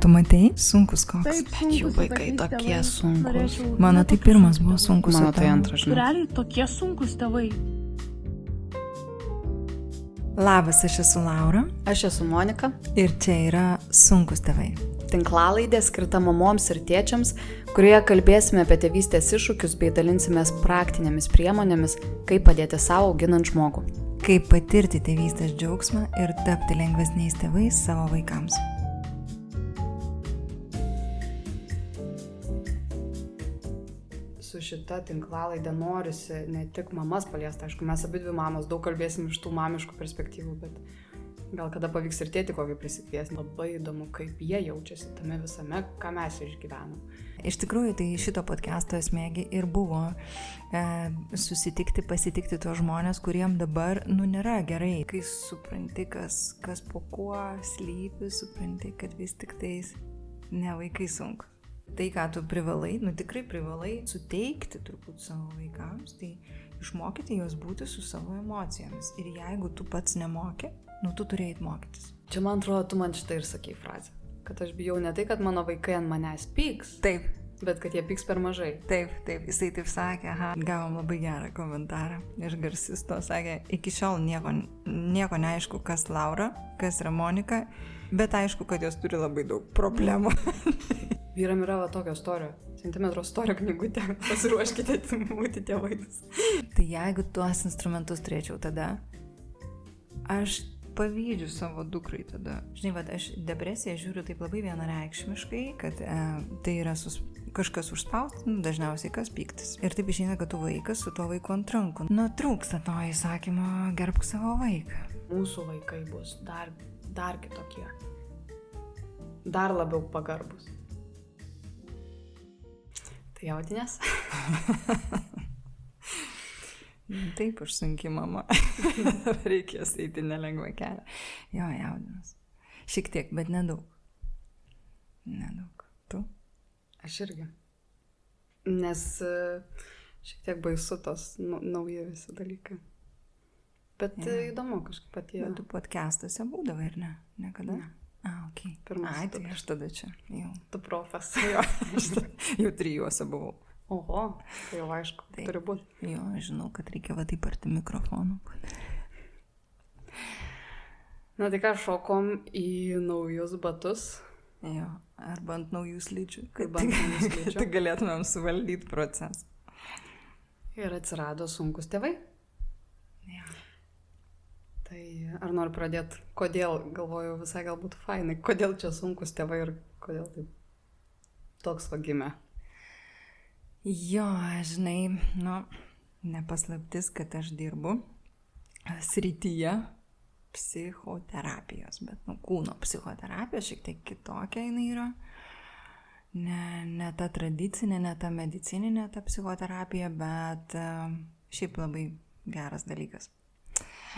Tu matei? Sunkus koks. Taip, Bet jų vaikai tokie sunkus. Mano tai pirmas buvo sunkus. Mano tai antras, žinai. Realiai tokie sunkus tėvai. Labas, aš esu Laura. Aš esu Monika. Ir čia yra Sunkus tėvai. Tinklalaidė skirta mamoms ir tėčiams, kurioje kalbėsime apie tėvystės iššūkius bei dalinsimės praktinėmis priemonėmis, kaip padėti savo auginant žmogų. Kaip patirti tėvystės džiaugsmą ir tapti lengvesniais tėvais savo vaikams. Su šita tinklalaidė norisi ne tik mamas paliesti, aišku, mes abi dvi mamos daug kalbėsim iš tų mamiškų perspektyvų, bet gal kada pavyks ir tėtį kokį prisikviesti. Labai įdomu, kaip jie jaučiasi tame visame, ką mes išgyvenam. Iš tikrųjų, tai šito podcast'o esmėgi ir buvo susitikti, pasitikti tos žmonės, kuriem dabar, nėra gerai. Kai supranti, kas po kuo slypi, supranti, kad vis tik tais ne vaikai sunku. Tai, ką tu privalai, tikrai privalai suteikti turbūt savo vaikams, tai išmokyti juos būti su savo emocijomis. Ir jeigu tu pats nemoki, tu turėjai mokytis. Čia, man atrodo, tu man šitą ir sakei frazę, kad aš bijau ne tai, kad mano vaikai ant manęs pyks, Taip, bet kad jie pyks per mažai. taip, jisai taip sakė, gavom labai gerą komentarą iš garsisto, sakė, iki šiol nieko neaišku, kas Laura, kas yra Monika, bet aišku, kad jos turi labai daug problemų. Vyram yra tokio storio, centimetro storio knygutė, pasiruoškite būti tėvais. Tai jeigu tuos instrumentus turėčiau tada, aš pavydžiu savo dukrai tada. Žinai, aš depresiją žiūriu taip labai vienareikšmiškai, kad tai yra kažkas užspausti, dažniausiai kas pyktis. Ir taip išeina, kad tu vaikas su to vaiku ant rankų. Trūksta to įsakymo gerbk savo vaiką. Mūsų vaikai bus dar kitokie, dar labiau pagarbus. Tai jaudinės? Taip, aš sunki mama. Reikės eiti nelengvą kelią. Jo, jaudinas. Šiek tiek, bet nedaug. Nedaug. Tu? Aš irgi. Nes šiek tiek baisu tos nauji visi dalykai. Bet įdomu kažkaip atėjo. Tu podcastuose būdavai, ar ne? Nekada? Ne. Okay. Pirmas. Tai aš tada čia. Jau. Tu profas. Jau 3 buvau. Oho, tai jau aišku, taip turi būti. Jo, aš žinau, kad reikia taip arti mikrofonų. Na tai ką, šokom į naujus batus. Jo, arba ant naujų slidžių. Kad galėtumėm suvaldyti procesą. Ir atsirado sunkus tėvai. Jo. Tai ar noriu pradėti, kodėl, galvoju, visai gal būtų fainai, kodėl čia sunkus tėvai ir kodėl taip toks gimė? Jo, žinai, nepaslaptis, kad aš dirbu srityje psichoterapijos, bet kūno psichoterapija šiek tiek kitokia jinai yra. Ne ta tradicinė, ne ta medicininė ta psichoterapija, bet šiaip labai geras dalykas.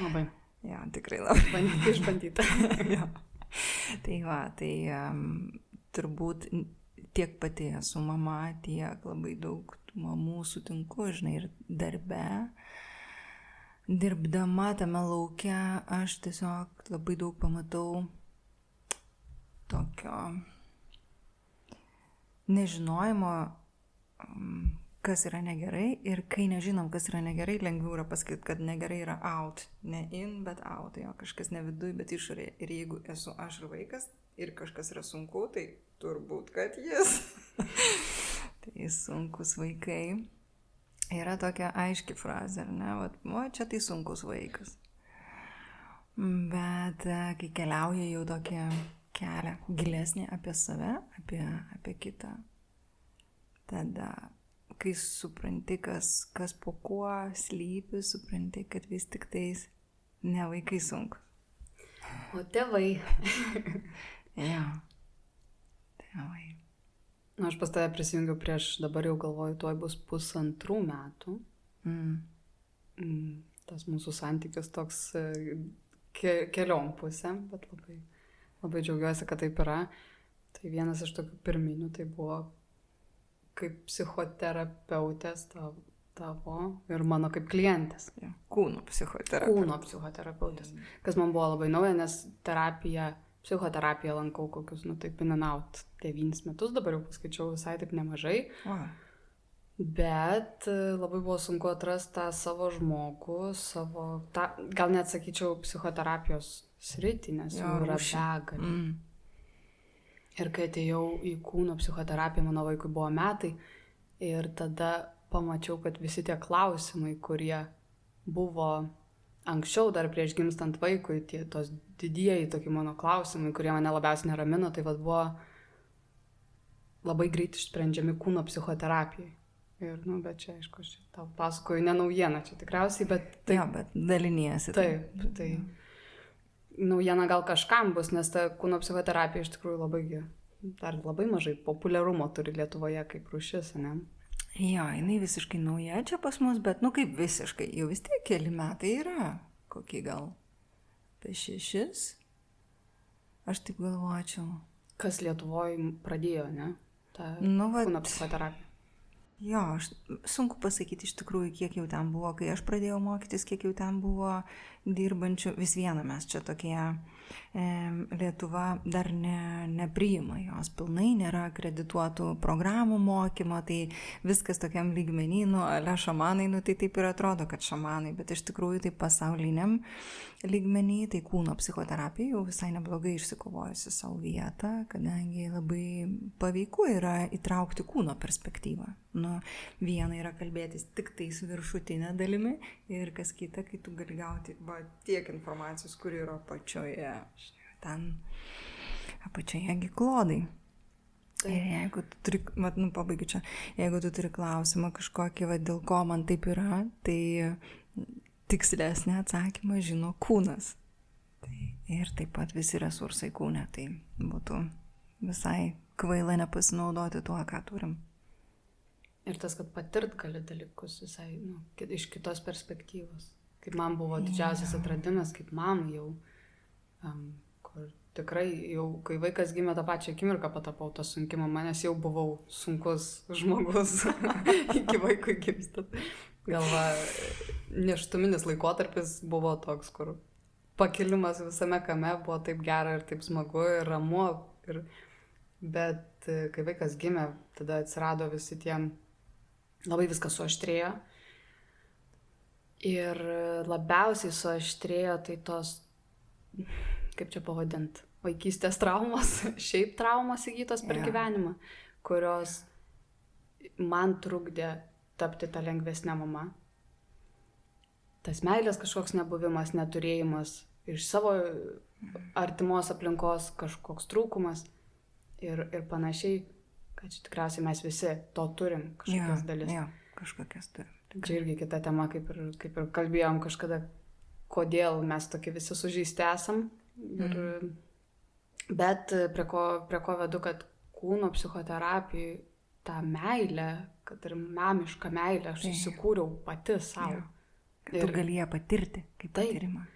Labai. Jo, tikrai labai. Išbandyta. Jo. Tai turbūt tiek pati esu mama, tiek labai daug mamų sutinku, žinai, ir darbe. Dirbdama tame lauke, aš tiesiog labai daug pamatau tokio nežinojimo, kas yra negerai, ir kai nežinom, kas yra negerai, lengviau yra pasakyti, kad negerai yra out. Ne in, bet out. Jo, kažkas ne viduj, bet išorėje. Ir jeigu esu aš ir vaikas, ir kažkas yra sunku, tai turbūt, kad jis. Tai sunkus vaikai. Yra tokia aiški frazė, ar ne? Čia tai sunkus vaikas. Bet kai keliauja jau tokia kelią gilesnį apie save, apie kitą, tada kai supranti, kas po kuo slypi, supranti, kad vis tik tais ne vaikai sunku. O tėvai. Jo. Tėvai. Aš pas tave prisijungiau prieš, dabar jau galvoju, tuoj bus 1,5 metų. Tas mūsų santykis toks keliom pusėm, bet labai džiaugiuosi, kad taip yra. Tai vienas iš tokių pirminių tai buvo kaip psichoterapeutės tavo ir mano kaip klientės. Kūno psichoterapeutės. Kas man buvo labai nauja, nes terapija psichoterapiją lankau kokius, taip in and out 9 metus, dabar jau paskaičiau visai taip nemažai. Bet labai buvo sunku atrasti tą savo žmogų, gal net sakyčiau psichoterapijos sritį, nes jau yra begalė. Ir kai atėjau į kūno psichoterapiją, mano vaikui buvo metai, ir tada pamačiau, kad visi tie klausimai, kurie buvo anksčiau, dar prieš gimstant vaikui, tos didieji tokie mano klausimai, kurie mane labiausiai neramino, tai buvo labai greit išsprendžiami kūno psichoterapijai. Ir, bet čia, aišku, aš tau pasakoju, ne naujiena čia tikriausiai, bet... bet daliniesi. Taip, tai naujiena gal kažkam bus, nes ta kūno psichoterapija iš tikrųjų dar labai mažai populiarumo turi Lietuvoje kaip rūšis, ne? Jo, jinai visiškai nauja čia pas mus, bet, kaip visiškai, jau vis tiek keli metai yra, kokie gal apie 6, aš taip galvočiau. Kas Lietuvoje pradėjo, ne? Ta kūno psichoterapija. Jo, sunku pasakyti iš tikrųjų, kiek jau ten buvo, kai aš pradėjau mokytis, kiek jau ten buvo dirbančių, vis viena mes čia tokie, Lietuva dar nepriima jos pilnai, nėra akredituotų programų mokymo, tai viskas tokiam lygmenį, ale šamanai, tai taip ir atrodo, kad šamanai, bet iš tikrųjų tai pasauliniam lygmenį, tai kūno psichoterapija jau visai neblogai išsikovojusi savo vietą, kadangi labai paveiku yra įtraukti kūno perspektyvą. Viena yra kalbėtis tik tais viršutinė dalimi ir kas kita, kai tu gali gauti tiek informacijos, kuri yra apačioje, ten apačioje klodai. Ir jeigu tu turi, pabaigiu čia, jeigu tu turi klausimą kažkokį, dėl ko man taip yra, tai tikslesnį atsakymą žino kūnas. Ir taip pat visi resursai kūne, tai būtų visai kvaila nepasinaudoti tuo, ką turim. Ir tas, kad patirt gali dalykus visai iš kitos perspektyvos. Kaip man buvo didžiausias atradimas, kaip man jau, kur tikrai jau, kai vaikas gimė tą pačią akimirką patapau tą sunkimą, manęs jau buvau sunkus žmogus iki vaikui gimstant. Galva, nėštuminis laikotarpis buvo toks, kur pakilimas visame kame buvo taip gera ir taip smagu ir ramu. Bet kai vaikas gimė, tada atsirado visi tie, labai viskas suaštrėjo. Ir labiausiai suaštrėjo tai tos, kaip čia pavadint, vaikystės traumos, šiaip traumos įgytos per gyvenimą, kurios man trukdė tapti tą lengvesnę mamą. Tas meilės kažkoks nebuvimas, neturėjimas, iš savo artimos aplinkos kažkoks trūkumas ir panašiai, kad čia tikriausiai mes visi to turim kažkokias dalis. Jo, kažkokias turim. Čia irgi kita tema, kaip ir kalbėjom kažkada, kodėl mes tokie visi sužeisti esam. Bet prie ko vedu, kad kūno psichoterapijai tą meilę, kad ir mamišką meilę aš susikūriau pati savo. Kad tu gali ją patirti kaip patyrimą.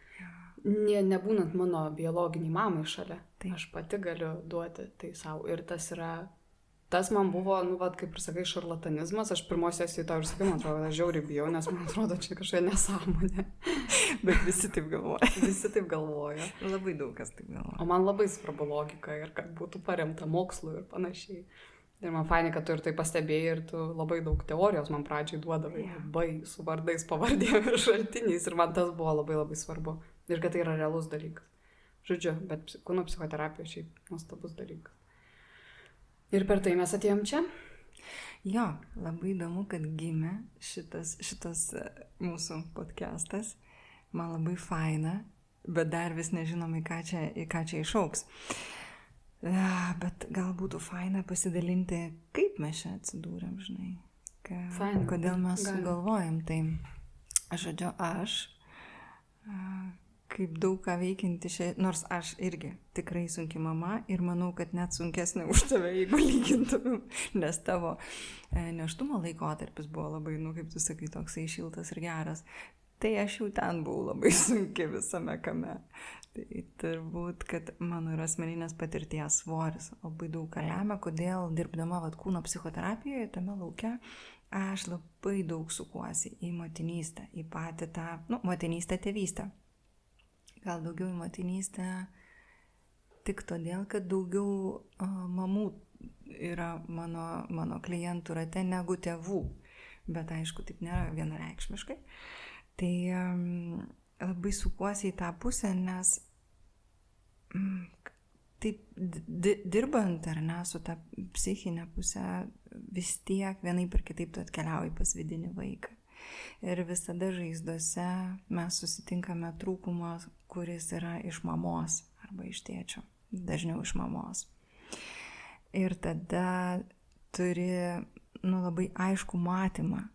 Nebūnant mano biologiniai mamai šalia, aš pati galiu duoti tai savo. Ir tas man buvo, kaip ir sakai, šarlatanizmas. Aš pirmos sesijų tau ir sakai, man atrodo, aš žiauriai bijau, nes man atrodo, čia kažkokia nesąmonė. Bet visi taip galvoja. Visi taip galvoja. Labai daug kas taip galvoja. O man labai svarbu logika ir kad būtų paremta mokslu ir panašiai. Ir man fainai, kad tu ir tai pastebėjai ir tu labai daug teorijos man pradžiai duodavai. Labai su vardais, pavardėm ir šaltiniais. Ir man tas buvo labai labai svarbu. Ir kad tai yra realus dalykas. Žodžiu, bet kūno psichoterapija šiaip nuostabus dalykas. Ir per tai mes atėjom čia? Jo, labai įdomu, kad gimė šitas mūsų podcastas. Man labai faina, bet dar vis nežinom, į ką čia išauks. Bet gal būtų faina pasidalinti, kaip mes čia atsidūrėm, žinai. Kodėl mes sugalvojam tai. Žodžiu, kaip daug ką veikinti nors aš irgi tikrai sunki mama ir manau, kad net sunkesnė už tave, jeigu lygintumėm, nes tavo nėštumo laikotarpis buvo labai, kaip tu sakai, toksai šiltas ir geras. Tai aš jau ten buvau labai sunki visame kame. Tai turbūt, kad mano ir asmeninės patirties svoris labai daug ką lemia, kodėl dirbdama kūno psichoterapijoje, tame lauke, aš labai daug sukuosi į motinystę, į patį tą, motinystę, tėvystę. Gal daugiau į motinystę, tik todėl, kad daugiau mamų yra mano klientų rate negu tėvų. Bet aišku, taip nėra vienareikšmiškai. Tai labai sukuosi į tą pusę, nes taip dirbant ar ne su ta psichinė pusė, vis tiek vienaip ir kitaip tu atkeliauji pas vidinį vaiką. Ir visada žaizdose mes susitinkame trūkumą, kuris yra iš mamos arba iš tėčio, dažniau iš mamos. Ir tada turi labai aišku matymą,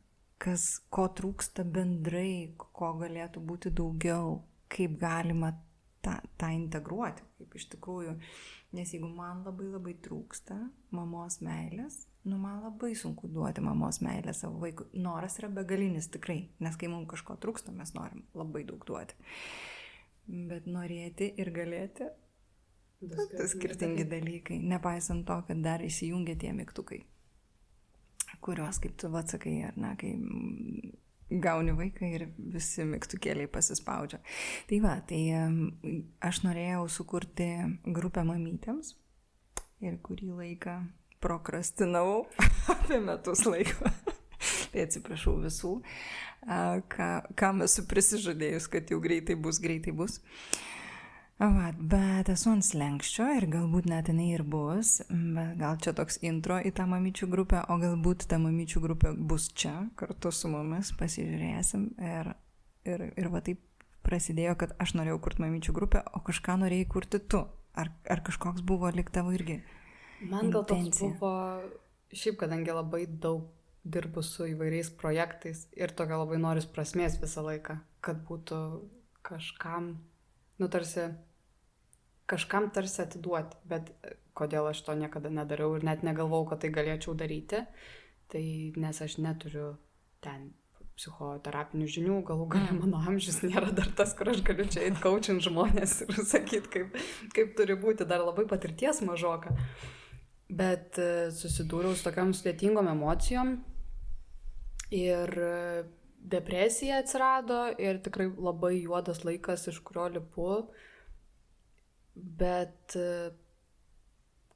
ko trūksta bendrai, ko galėtų būti daugiau, kaip galima tą integruoti, kaip iš tikrųjų. Nes jeigu man labai trūksta mamos meilės, man labai sunku duoti mamos meilę savo vaikui. Noras yra begalinis tikrai, nes kai mums kažko trūksta, mes norim labai daug duoti. Bet norėti ir galėti tai skirtingi dalykai, nepaisant to, kad dar įsijungia tie mygtukai, kuriuos, kaip tu atsakai, ar ne, kai gauni vaiką ir visi mygtukėliai pasispaudžia. Tai va, aš norėjau sukurti grupę mamytėms ir kurį laiką prokrastinavau apie metus laiko. Tai atsiprašau visų, kam esu prisižadėjus, kad jau greitai bus. Bet esu ant slenkščio ir galbūt net jinai ir bus, bet gal čia toks intro į tą mamyčių grupę, o galbūt ta mamyčių grupė bus čia, kartu su mumis, pasižiūrėsim. Ir va taip prasidėjo, kad aš norėjau kurti mamyčių grupę, o kažką norėjai kurti tu. Ar kažkoks buvo lyg tavo irgi man gal toks buvo, šiaip kadangi labai daug dirbu su įvairiais projektais ir tokio labai noris prasmės visą laiką, kad būtų kažkam tarsi atiduoti, bet kodėl aš to niekada nedariau ir net negalvau, kad tai galėčiau daryti, tai nes aš neturiu ten psichoterapinių žinių, galų gale mano amžius nėra dar tas, kur aš galiu čia eiti coachint žmonės ir sakyti, kaip turi būti, dar labai patirties mažoka. Bet susidūriau su tokiam sudėtingom emocijom ir depresija atsirado ir tikrai labai juodas laikas, iš kurio lipu. Bet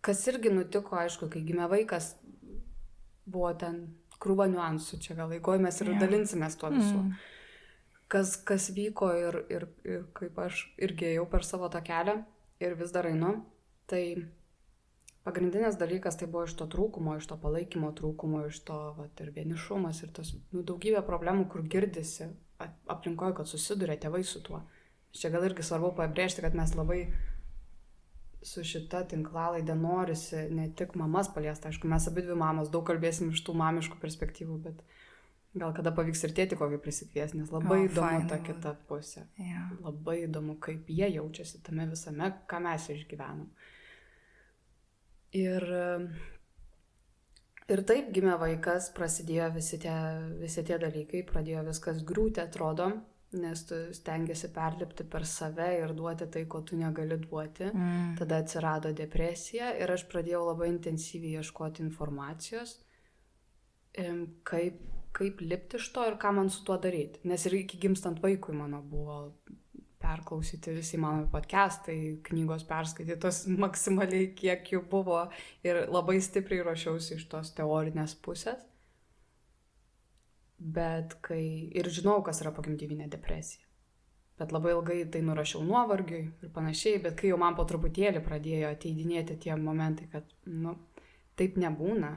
kas irgi nutiko, aišku, kai gimė vaikas, buvo ten krūva niuansų, čia gal eigoje mes ir dalinsimės tuo visu. Kas vyko ir kaip aš irgi ėjau per savo tą kelią ir vis dar einu, tai pagrindinės dalykas tai buvo iš to trūkumo, iš to palaikymo trūkumo, iš to ir vienišumas ir tos daugybė problemų, kur girdisi aplinkoje, kad susiduria tėvai su tuo. Čia gal irgi svarbu pabrėžti, kad mes labai su šita tinklalaidė norisi ne tik mamas paliesti, aišku, mes abi dvi mamos, daug kalbėsim iš tų mamiškų perspektyvų, bet gal kada pavyks ir tėtį kokį prisikvies, nes labai įdomu ta kita pusė. Labai įdomu, kaip jie jaučiasi tame visame, ką mes išgyvenam. Ir taip gimė vaikas, prasidėjo visi tie dalykai, pradėjo viskas griūti, atrodo, nes tu stengiasi perlipti per save ir duoti tai, ko tu negali duoti. Tada atsirado depresija ir aš pradėjau labai intensyviai ieškoti informacijos, kaip lipti iš to ir ką man su tuo daryti. Nes ir iki gimstant vaikui mano buvo perklausyti visi mano podcastai, knygos perskaitytos maksimaliai, kiek jų buvo ir labai stipriai ruošiausi iš tos teorinės pusės. Bet ir žinau, kas yra pogimdyvinė depresija. Bet labai ilgai tai nurašiau nuovargiui ir panašiai, bet kai jau man po truputėlį pradėjo ateidinėti tie momentai, kad, taip nebūna,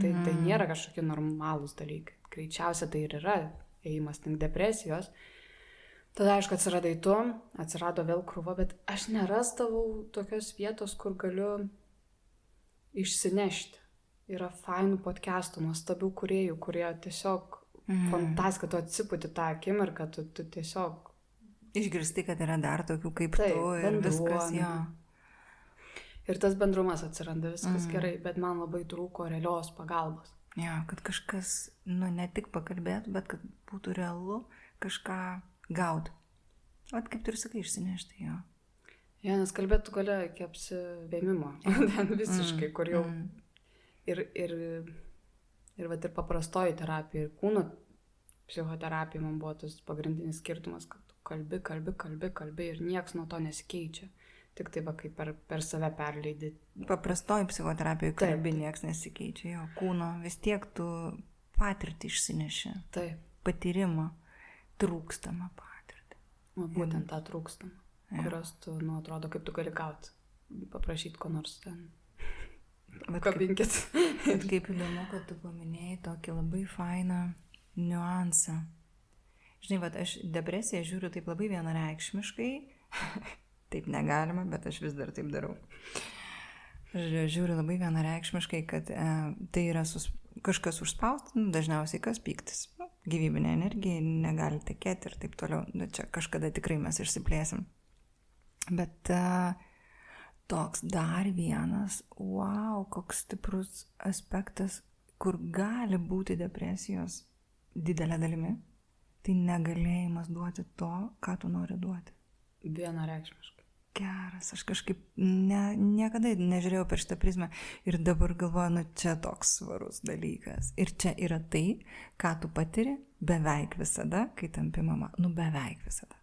tai nėra kažkokie normalūs dalykai. Greičiausia tai ir yra ėjimas link depresijos. Tada, aišku, atsiradai tu, atsirado vėl krūva, bet aš nerasdavau tokios vietos, kur galiu išsinešti. Yra fainų podcastų, nuostabių kūrėjų, kurie tiesiog fantastika, tu atsiputi tą akimirką, tu tiesiog išgirsti, kad yra dar tokių kaip tu ir viskas, jo. Ir tas bendrumas atsiranda, viskas gerai, bet man labai trūko realios pagalbos. Jo, kad kažkas, ne tik pakalbėtų, bet kad būtų realu kažką gauti. Vat kaip tu ir sakai, išsinešti, jo. Jo, nes kalbėtų gali iki apsivėmimo, ten visiškai, kur jau ir paprastoji terapija ir kūno psichoterapija man buvo tas pagrindinis skirtumas, kad tu kalbi ir nieks nuo to nesikeičia. Tik tai va, kaip per save perleidai. Paprastoji psichoterapija, kalbi nieks nesikeičia. Jo, kūno vis tiek tu patirtį išsineši. Taip. Patyrimą, trūkstamą patirtį. Būtent tą trūkstamą, kurios tu, atrodo, kaip tu gali gauti. Paprašyti ko nors ten. Kabinkit. Bet kaip įdomu, kad tu paminėjai tokį labai fainą niuansą. Žinai, vat, aš depresiją žiūriu taip labai vienareikšmiškai. Taip negalima, bet aš vis dar taip darau. Aš žiūriu labai vienareikšmiškai, kad tai yra kažkas užspausti, dažniausiai kas pyktis. Gyvybinė energija negali tekėti ir taip toliau. Čia kažkada tikrai mes išsiplėsim. Bet toks dar vienas, koks stiprus aspektas, kur gali būti depresijos didelė dalimi, tai negalėjimas duoti to, ką tu nori duoti. Vienareikšmiškai. Geras, aš kažkaip niekada nežiūrėjau per šitą prizmę ir dabar galvoju, čia toks svarus dalykas. Ir čia yra tai, ką tu patiri beveik visada, kai tampi mama. Beveik visada.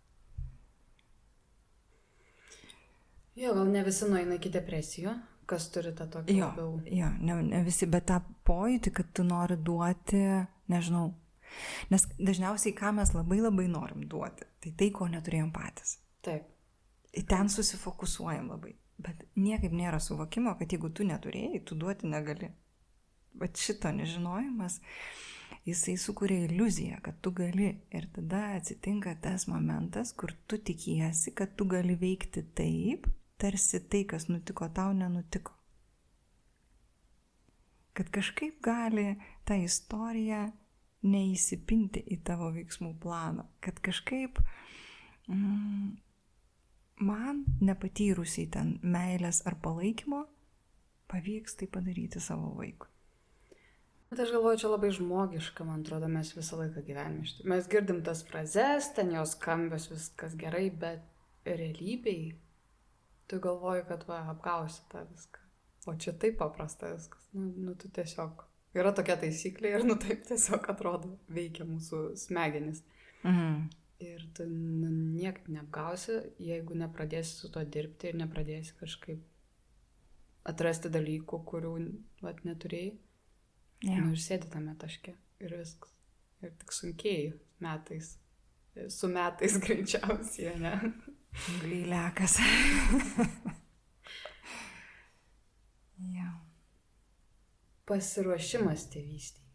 Jo, gal ne visi nueina iki depresijų, kas turi tą tokį labiau. Jo, ne visi, bet tą pojūtį, kad tu nori duoti, nežinau. Nes dažniausiai, ką mes labai labai norim duoti, tai, ko neturėjom patys. Taip. Ir ten susifokusuojam labai. Bet niekaip nėra suvokimo, kad jeigu tu neturėjai, tu duoti negali. Bet šito nežinojimas, jisai sukuria iliuziją, kad tu gali. Ir tada atsitinka tas momentas, kur tu tikiesi, kad tu gali veikti taip, tarsi tai, kas nutiko tau, nenutiko. Kad kažkaip gali ta istorija neįsipinti į tavo veiksmų planą. Kad kažkaip man, nepatyrusiai ten meilės ar palaikymo, pavyks tai padaryti savo vaikui. Bet aš galvoju, čia labai žmogiška, man atrodo, mes visą laiką gyvenime. Mes girdim tas frazes, ten jos skambios, viskas gerai, bet realybėj tu galvoji, kad apgausi tą viską. O čia taip paprasta viskas. Tu tiesiog, yra tokia taisyklė ir taip tiesiog atrodo, veikia mūsų smegenis. Ir tu niekaip neapgausi, jeigu nepradėsi su to dirbti ir nepradėsi kažkaip atrasti dalykų, kurių neturėjai. Ir sėdi tame taške ir viskas. Ir tik sunkiai metais. Su metais greičiausiai, ne? Gailiakas. Pasiruošimas tėvystei.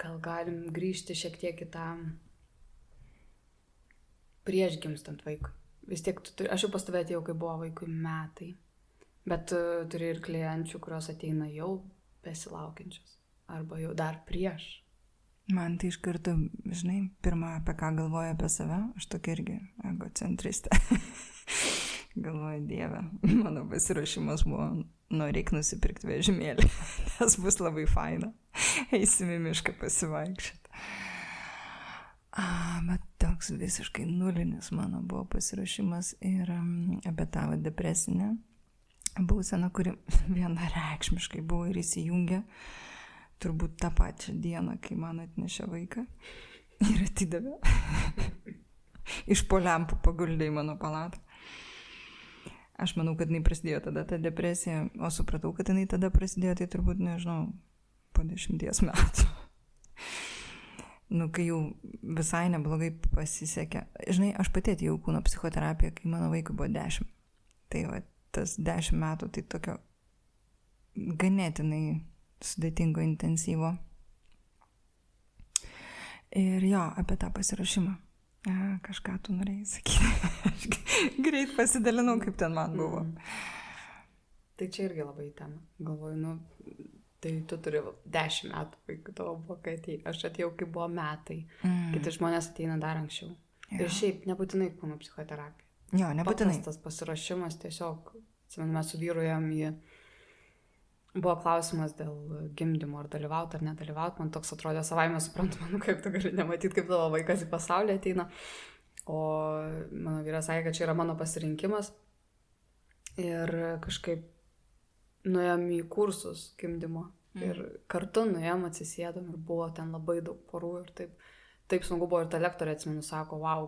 Gal galim grįžti šiek tiek į tą prieš gimstant vaikui. Vis tiek, aš jau pas tave atėjau, kai buvo vaikui metai, bet turi ir klienčių, kurios ateina jau besilaukiančios, arba jau dar prieš. Man tai iš karto, žinai, pirmą, apie ką galvoju apie save, aš tokia irgi egocentristė. Galvoju, Dieve, mano pasiruošimas buvo, reik nusipirkti vežimėlį, nes bus labai faina. Eisim į mišką pasivaikščioti. Bet toks visiškai nulinis mano buvo pasiruošimas ir apie tą depresinę būseną, kuri vienareikšmiškai buvo ir įsijungė turbūt tą pačią dieną, kai man atnešė vaiką ir atidavė. Iš po lempų paguldė į mano palatą. Aš manau, kad jinai prasidėjo tada ta depresija, o supratau, kad jinai tada prasidėjo, tai turbūt, nežinau, po 10 metų. Kai jau visai neblogai pasisekė. Žinai, aš pati atėjau kūno psichoterapiją, kai mano vaikui buvo 10. Tai tas 10 metų, tai tokio ganėtinai sudėtingo, intensyvo. Ir jo, apie tą pasiruošimą. Kažką tu norėjai sakyti. Aš greit pasidalinau, kaip ten man buvo. Tai čia irgi labai tema. Galvoju, tai tu turi 10 metų, kai tavo buvo, kai atėjai. Aš atėjau, kai buvo metai. Kiti žmonės ateina dar anksčiau. Ir šiaip nebūtinai kūno psichoterapija. Jo, nebūtinai. Paprastas pasiruošimas tiesiog. Mes su vyru ėjom į... Buvo klausimas dėl gimdymo, ar dalyvauti, ar nedalyvauti. Man toks atrodė savaime suprantama, kaip tu gali nematyti, kaip tavo vaikas į pasaulį ateina. O mano vyras sakė, kad čia yra mano pasirinkimas. Ir kažkaip nuėjom į kursus gimdymo. Ir kartu nuėjom, atsisėdom ir buvo ten labai daug porų. Ir taip smagu buvo. Ir ta lektorė, atsimenu, sako, wow,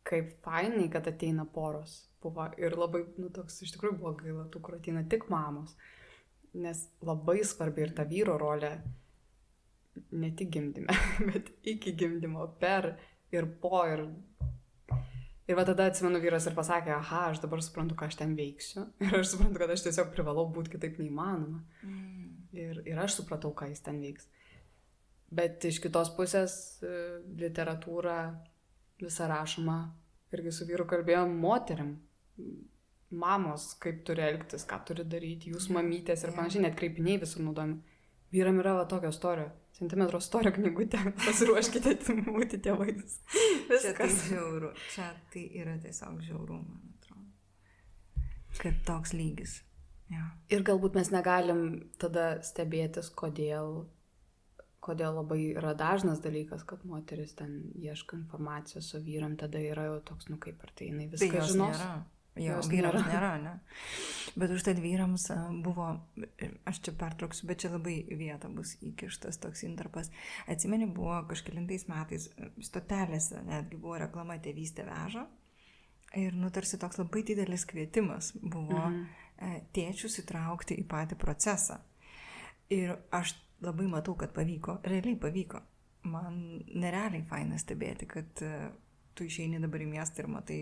kaip fainai, kad ateina poros. Buvo ir labai, toks iš tikrųjų buvo gaila tų, kur ateina tik mamos. Nes labai svarbi ir ta vyro rolė, ne tik gimdyme, bet iki gimdymo, per ir po. Ir va tada atsimenu, vyras ir pasakė, aha, aš dabar suprantu, ką aš ten veiksiu. Ir aš suprantu, kad aš tiesiog privalau būti kitaip neįmanoma. Ir aš supratau, ką jis ten veiks. Bet iš kitos pusės literatūra visa rašoma, irgi su vyru kalbėjom moterim. Mamos, kaip turi elgtis, ką turi daryti, jūs mamytės ir panašiai, net kreipiniai visur naudojami. Vyram yra va tokio storio, centimetro storio knygutė, pasiruoškite būti tėvais. Viskas. Čia tai žiauru, čia tai yra tiesiog žiauru, man atrodo. Kad toks lygis. Ja. Ir galbūt mes negalim tada stebėtis, kodėl labai yra dažnas dalykas, kad moteris ten ieško informacijos, o vyram tada yra jau toks, kaip ar tai jinai viską žinos. Nėra. Jo, vyrams nėra, ne? Bet užtat vyrams buvo, aš čia pertrauksiu, bet čia labai vieta bus įkištas toks intarpas. Atsimeni, buvo kažkelintais metais stotelėse, netgi buvo reklama Tėvystė veža. Ir tarsi toks labai didelis kvietimas buvo tėčius įtraukti į patį procesą. Ir aš labai matau, kad pavyko, realiai pavyko. Man nerealiai faina stebėti, kad tu išeini dabar į miestą ir matai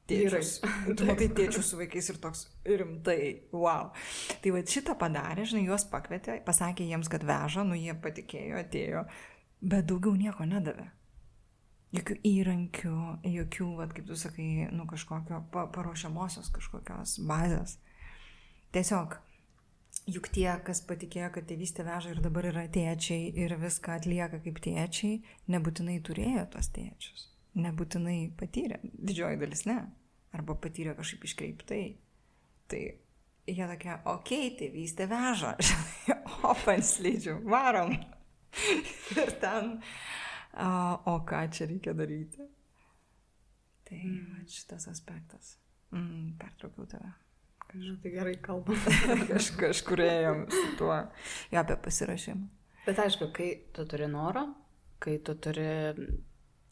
tėčius. Tu matai tėčius su vaikais ir toks rimtai, wow. Tai va šitą padarė, žinai, juos pakvietė, pasakė jiems, kad veža, jie patikėjo, atėjo, bet daugiau nieko nedavė. Jokių įrankių, jokių, kaip tu sakai, kažkokio paruošiamosios kažkokios bazės. Tiesiog, juk tie, kas patikėjo, kad Tėvystė veža ir dabar yra tėčiai ir viską atlieka kaip tėčiai, nebūtinai turėjo tos tėčius. Nebūtinai patyrė, didžioji dalis ne, arba patyrė kažkaip iškreiptai. Tai jie tokia, Tėvystė veža, op ant slidžių, varom. Ir ten, o ką čia reikia daryti? Tai šitas aspektas. Pertraukiau tave. Tai gerai kalbam. Kažkur ėjom su tuo, apie pasirašymą. Bet aišku, kai tu turi norą, kai tu turi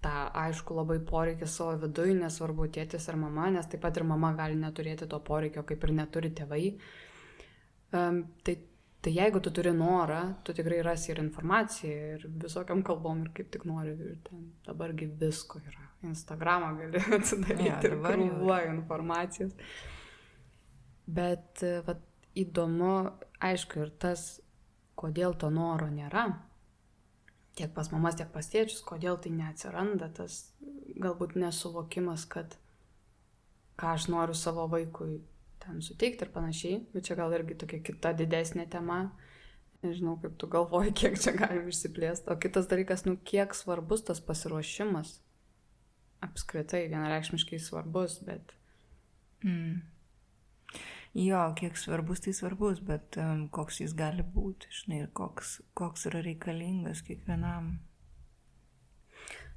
tą, aišku, labai poreikį savo viduje, nesvarbu tėtis ar mama, nes taip pat ir mama gali neturėti to poreikio, kaip ir neturi tėvai. Tai jeigu tu turi norą, tu tikrai rasi ir informaciją, ir visokiam kalbom, ir kaip tik nori, ir ten dabargi visko yra. Instagramą gali atsidaryti ir krūva informacijos. Bet įdomu, aišku, ir tas, kodėl to noro nėra. Tiek pas mamas, tiek pas tėčius, kodėl tai neatsiranda, tas galbūt nesuvokimas, kad ką aš noriu savo vaikui ten suteikti ir panašiai, bet čia gal irgi tokia kita didesnė tema, nežinau, kaip tu galvoji, kiek čia galim išsiplėsti, o kitas dalykas, kiek svarbus tas pasiruošimas, apskritai vienareikšmiškai svarbus, bet... Jo, kiek svarbus, tai svarbus, bet koks jis gali būti, žinai, ir koks yra reikalingas kiekvienam.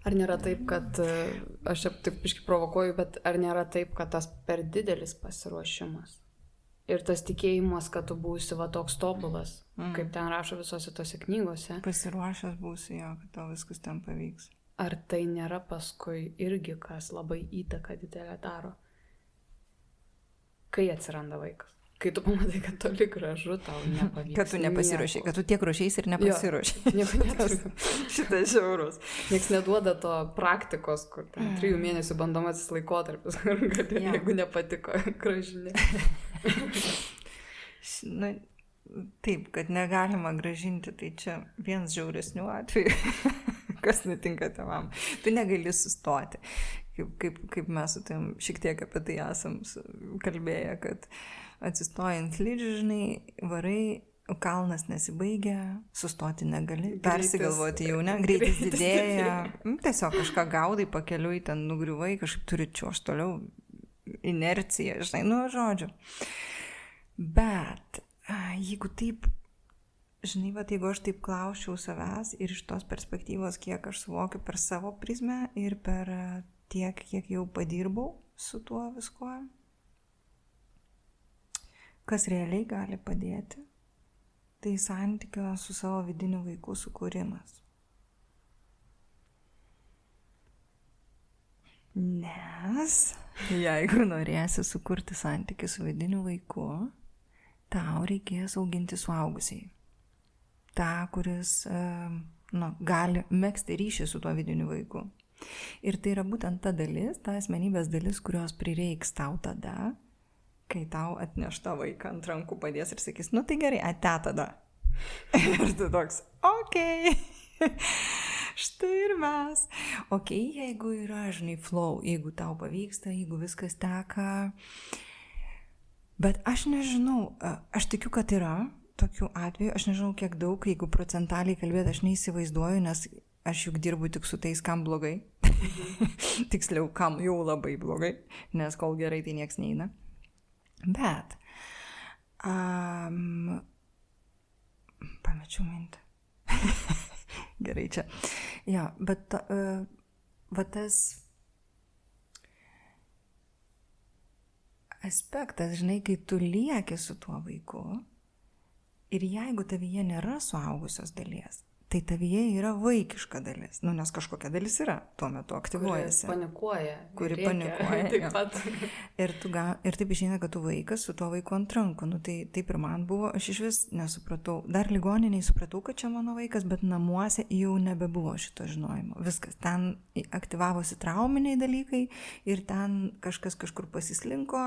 Ar nėra taip, kad, aš čia tik biškį provokuoju, bet ar nėra taip, kad tas per didelis pasiruošimas ir tas tikėjimas, kad tu būsi toks tobulas, kaip ten rašo visose tose knygose. Pasiruošęs būsi, jo, kad tau viskas ten pavyks. Ar tai nėra paskui irgi, kas labai įtaką didelę daro? Kai atsiranda vaikas. Kai tu pamatai, kad toli gražu tau nepavyks. Kad tu nepasiruošiai, kad tu tiek ruošiais ir nepasiruošiai. Nieko neturiu. Šitas žiaurus. Niekas neduoda to praktikos, kur 3 mėnesių bandomasis laikotarpis, kur gali, jeigu nepatiko, grąžinė. Taip, kad negalima grąžinti, tai čia vienas žiauresnių atvejų, kas nutinka tėvam. Tu negali sustoti. Kaip mes su tam šiek tiek apie tai esam kalbėję, kad atsistojant slidžių, žinai, varai, kalnas nesibaigia, sustoti negali, persigalvoti jau ne, greitis didėja, tiesiog kažką gaudai pakeliui, ten nugriuvai, kažkaip turi čiuožti toliau, inercija, žinai, žodžiu. Bet jeigu taip, žinai, jeigu aš taip klausčiau savęs ir iš tos perspektyvos, kiek aš suvokiu per savo prizmę ir per tiek, kiek jau padirbau su tuo viskuo, kas realiai gali padėti, tai santykio su savo vidiniu vaiku sukūrimas. Nes jeigu norėsi sukurti santykį su vidiniu vaiku, tau reikės auginti suaugusiai. Ta, kuris gali megzti ryšį su tuo vidiniu vaiku. Ir tai yra būtent ta dalis, ta asmenybės dalis, kurios prireiks tau tada, kai tau atneš tą vaiką ant rankų padės ir sakys, nu tai gerai, ate tada. Ir tu toks, okei. Štai ir mes. Okei, jeigu yra, žinai, flow, jeigu tau pavyksta, jeigu viskas teka. Bet aš nežinau, aš tikiu, kad yra tokių atvejų, aš nežinau kiek daug, jeigu procentaliai kalbėti, aš neįsivaizduoju, nes aš juk dirbu tik su tais, kam blogai. Tiksliau, kam jau labai blogai, nes kol gerai tai nieks neina. Bet, pamečiau mintį. Gerai čia. Ja, bet va tas aspektas, žinai, kai tu lieki su tuo vaiku ir jeigu tavyje nėra suaugusios dalies, tai tavyje yra vaikiška dalis. Nu, nes kažkokia dalis yra, tuo metu aktyvuojasi. Kuri panikuoja. Taip pat. Ir taip išeina, kad tu vaikas su tuo vaiku ant rankų. Nu, tai taip ir man buvo, aš iš vis nesupratau. Dar ligoniniai supratau, kad čia mano vaikas, bet namuose jau nebebuvo šito žinojimo. Viskas, ten aktyvavosi trauminiai dalykai ir ten kažkas kažkur pasislinko.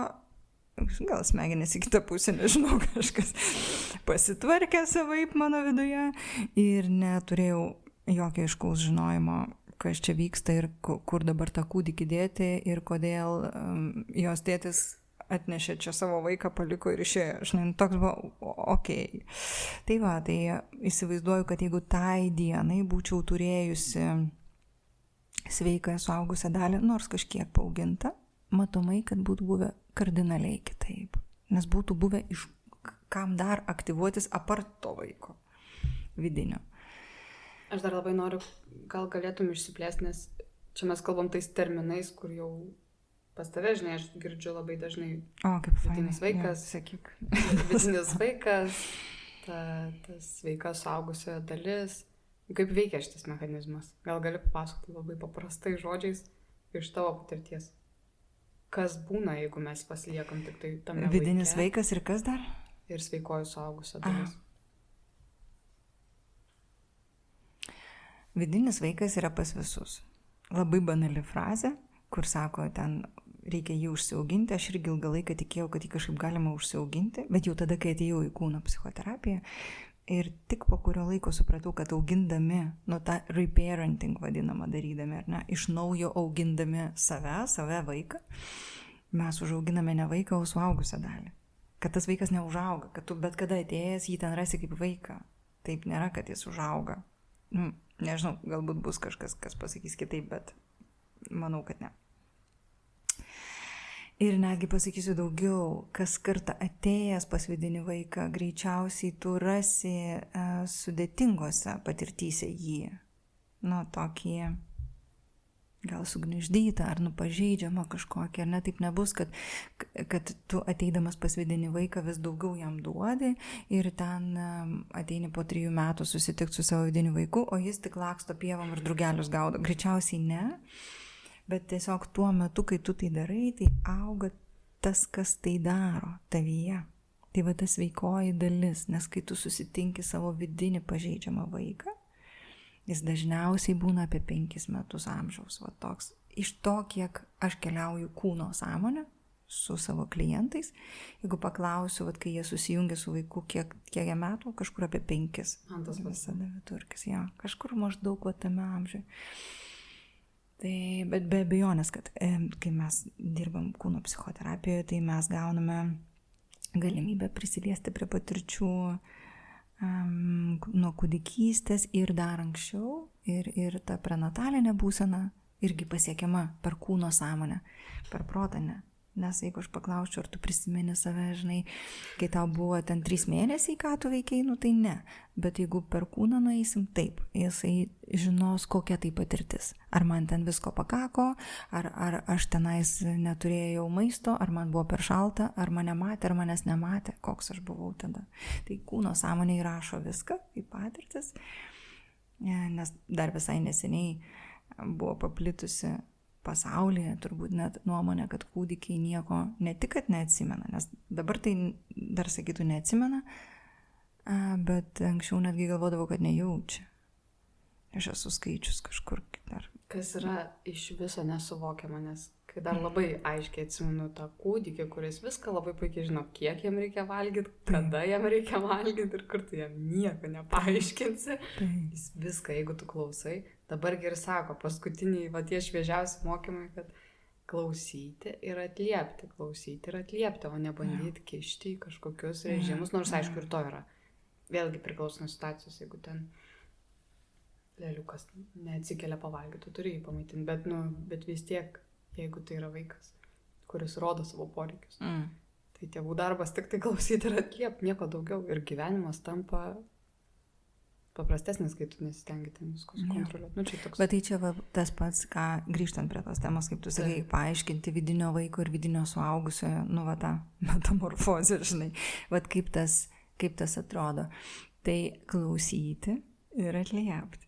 Gal smegenys į kitą pusę, nežinau, kažkas pasitvarkė savaip mano viduje ir neturėjau jokio aiškaus žinojimo, kas čia vyksta ir kur dabar tą kūdikį dėti ir kodėl jos tėtis atnešė čia savo vaiką, paliko ir išėjo. Žinai, toks buvo, okei. Tai va, tai įsivaizduoju, kad jeigu tai dienai būčiau turėjusi sveiką suaugusią dalį, nors kažkiek paauginta, matomai, kad būtų buvę kardinaliai kitaip. Nes būtų buvę iš kam dar aktyvuotis apart to vaiko vidinio. Aš dar labai noriu, gal galėtum išsiplėsti, nes čia mes kalbam tais terminais, kur jau pas tave, žinai, aš girdžiu labai dažnai. O, kaip vidinis vaikas, ja, sakyk. Vidinis vaikas, tas sveika suaugusiojo dalis. Kaip veikia šitas mechanizmas? Gal gali papasakoti labai paprastai žodžiais iš tavo patirties? Kas būna, jeigu mes pasiliekam tik tai tame vaike? Vidinis vaikas ir kas dar? Ir sveikoji suaugusio dalis. Vidinis vaikas yra pas visus. Labai banali frazė, kur sako, ten reikia jį užsiauginti. Aš irgi ilgą laiką tikėjau, kad jį kažkaip galima užsiauginti, bet jau tada, kai atėjau į kūno psichoterapiją ir tik po kurio laiko supratau, kad augindami, nu tą reparenting vadinamą darydami, ar ne, iš naujo augindami save vaiką, mes užauginame ne vaiką, o suaugusią dalį. Kad tas vaikas neužauga, kad tu bet kada atėjęs jį ten rasi kaip vaiką. Taip nėra, kad jis užauga. Nežinau, galbūt bus kažkas, kas pasakys kitaip, bet manau, kad ne. Ir netgi pasakysiu daugiau, kas kartą atėjęs pas vidinį vaiką, greičiausiai tu rasi sudėtingose patirtyse jį. Nu, tokį gal sugniuždytą ar pažeidžiamą kažkokį, ar ne, taip nebus, kad tu ateidamas pas vidinį vaiką vis daugiau jam duodi ir ten ateini po 3 metų susitikti su savo vidiniu vaiku, o jis tik laksto pievom ir drugelius gaudo. Greičiausiai ne. Bet tiesiog tuo metu, kai tu tai darai, tai auga tas, kas tai daro tavyje. Tai va tas sveikoji dalis, nes kai tu susitinki savo vidinį pažeidžiamą vaiką, jis dažniausiai būna apie 5 metus amžiaus. Va toks. Iš to, kiek aš keliauju kūno sąmonę su savo klientais, jeigu paklausiu, va, kai jie susijungia su vaiku, kiek jie metų, kažkur apie 5. Antas visada vidurkis, jo. Kažkur maždaug va tame amžiuje. Tai, bet be abejonės, kad kai mes dirbam kūno psichoterapijoje, tai mes gauname galimybę prisiliesti prie patirčių nuo kūdikystės ir dar anksčiau, ir ta prenatalinė būsena irgi pasiekiama per kūno sąmonę, per protą ne. Nes jeigu aš paklausčiau, ar tu prisimeni save, žinai, kai tau buvo ten 3 mėnesiai, ką tu veikiai, nu tai ne. Bet jeigu per kūną nueisim, taip, jisai žinos, kokia tai patirtis. Ar man ten visko pakako, ar aš tenais neturėjau maisto, ar man buvo per šalta, ar mane matė, ar manęs nematė, koks aš buvau tada. Tai kūno sąmonė įrašo viską į patirtis, nes dar visai neseniai buvo paplitusi pasaulyje turbūt net nuomonė, kad kūdikiai nieko ne tik, kad neatsimena, nes dabar tai dar sakytų neatsimena, bet anksčiau netgi galvodavau, kad nejaučia. Aš esu skaičius kažkur dar. Kas yra iš viso nesuvokiama, nes kai dar labai aiškiai atsimenu tą kūdikį, kuris viską labai puikiai žino, kiek jam reikia valgyti, kada jam reikia valgyti ir kur tu jam nieko nepaaiškinsi. Jis viską, jeigu tu klausai, dabargi ir sako, paskutiniai, va tie šviežiausi mokymai, kad klausyti ir atliepti, o ne bandyti kišti į kažkokius režimus, nors aišku ir to yra. Vėlgi priklauso nuo situacijos, jeigu ten lėliukas neatsikelia pavalgyti, tu turi jį pamaitinti, bet vis tiek, jeigu tai yra vaikas, kuris rodo savo poreikius, tai tėvų darbas tik tai klausyti ir atliepti, nieko daugiau. Ir gyvenimas tampa paprastesnis, kai tu nesistengi ten viskus kontroliuoti. Bet tai čia tas pats, ką grįžtant prie tos temos, kaip tu sakai, paaiškinti vidinio vaiko ir vidinio suaugusiojo, tą metamorfozę, žinai, kaip tas atrodo. Tai klausyti ir atliepti.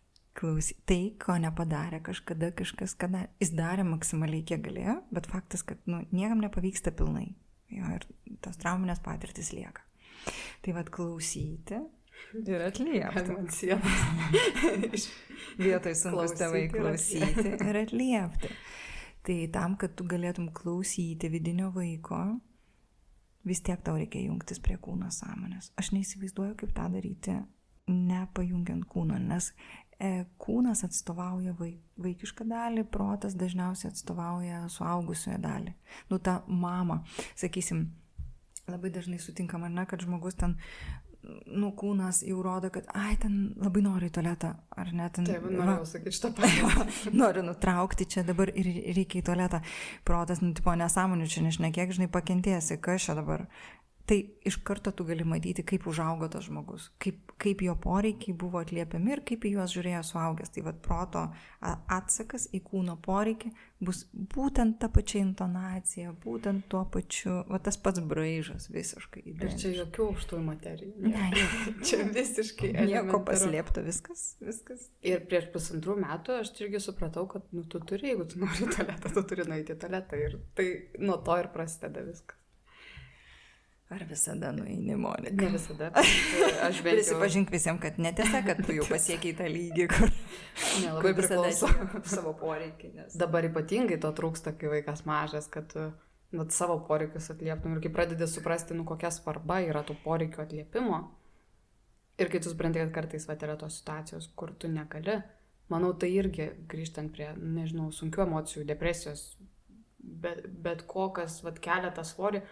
Tai, ko nepadarė kažkada kažkas, kada jis darė maksimaliai kiek galėjo, bet faktas, kad niekam nepavyksta pilnai. Jo, ir tos trauminės patirtis lieka. Tai klausyti ir atliepti. Vietoj sunkus tėvai klausyti ir atliepti. Tai tam, kad tu galėtum klausyti vidinio vaiko, vis tiek tau reikia jungtis prie kūno sąmonės. Aš neįsivaizduoju, kaip tą daryti, nepajungiant kūno, nes kūnas atstovauja vaikišką dalį, protas dažniausiai atstovauja suaugusioje dalį. Ta mama, sakysim, labai dažnai sutinkama, kad žmogus ten, kūnas jau rodo, kad ten labai nori į tualetą, ar net ten... Taip, norėjau sakyti šitą patį. Noriu nutraukti čia dabar ir reikia į tualetą. Protas, tipo nesąmonių čia nešnekėk, žinai, pakentėsi, kas čia dabar. Tai iš karto tu gali matyti, kaip užaugo tas žmogus, kaip jo poreikiai buvo atliepiami ir kaip į juos žiūrėjo suaugęs. Tai proto atsakas į kūno poreikį bus būtent ta pačia intonacija, būtent tuo pačiu, tas pats braižas visiškai. Ir čia jokių aukštųjų materijų. Ne, čia visiškai nieko paslėpta, viskas. Ir prieš 1,5 metų aš irgi supratau, kad tu turi, jeigu tu nori į tualetą, tu turi nueiti į tualetą. Ir tai nuo to ir prasideda viskas. Ar visada nueini, Monika? Ne visada. Aš prisipažink visiems, kad netiesa, kad tu jau pasiekiai tą lygį, kur labai priklauso savo poreikį. Nes... Dabar ypatingai to trūksta, kai vaikas mažas, kad tu savo poreikius atlieptum ir kai pradedi suprasti, kokia svarba yra tų poreikių atliepimo. Ir kai tu supranti, kad kartais yra tos situacijos, kur tu negali, manau, tai irgi grįžtant prie, sunkių emocijų, depresijos, bet kokas kelia tą svorį.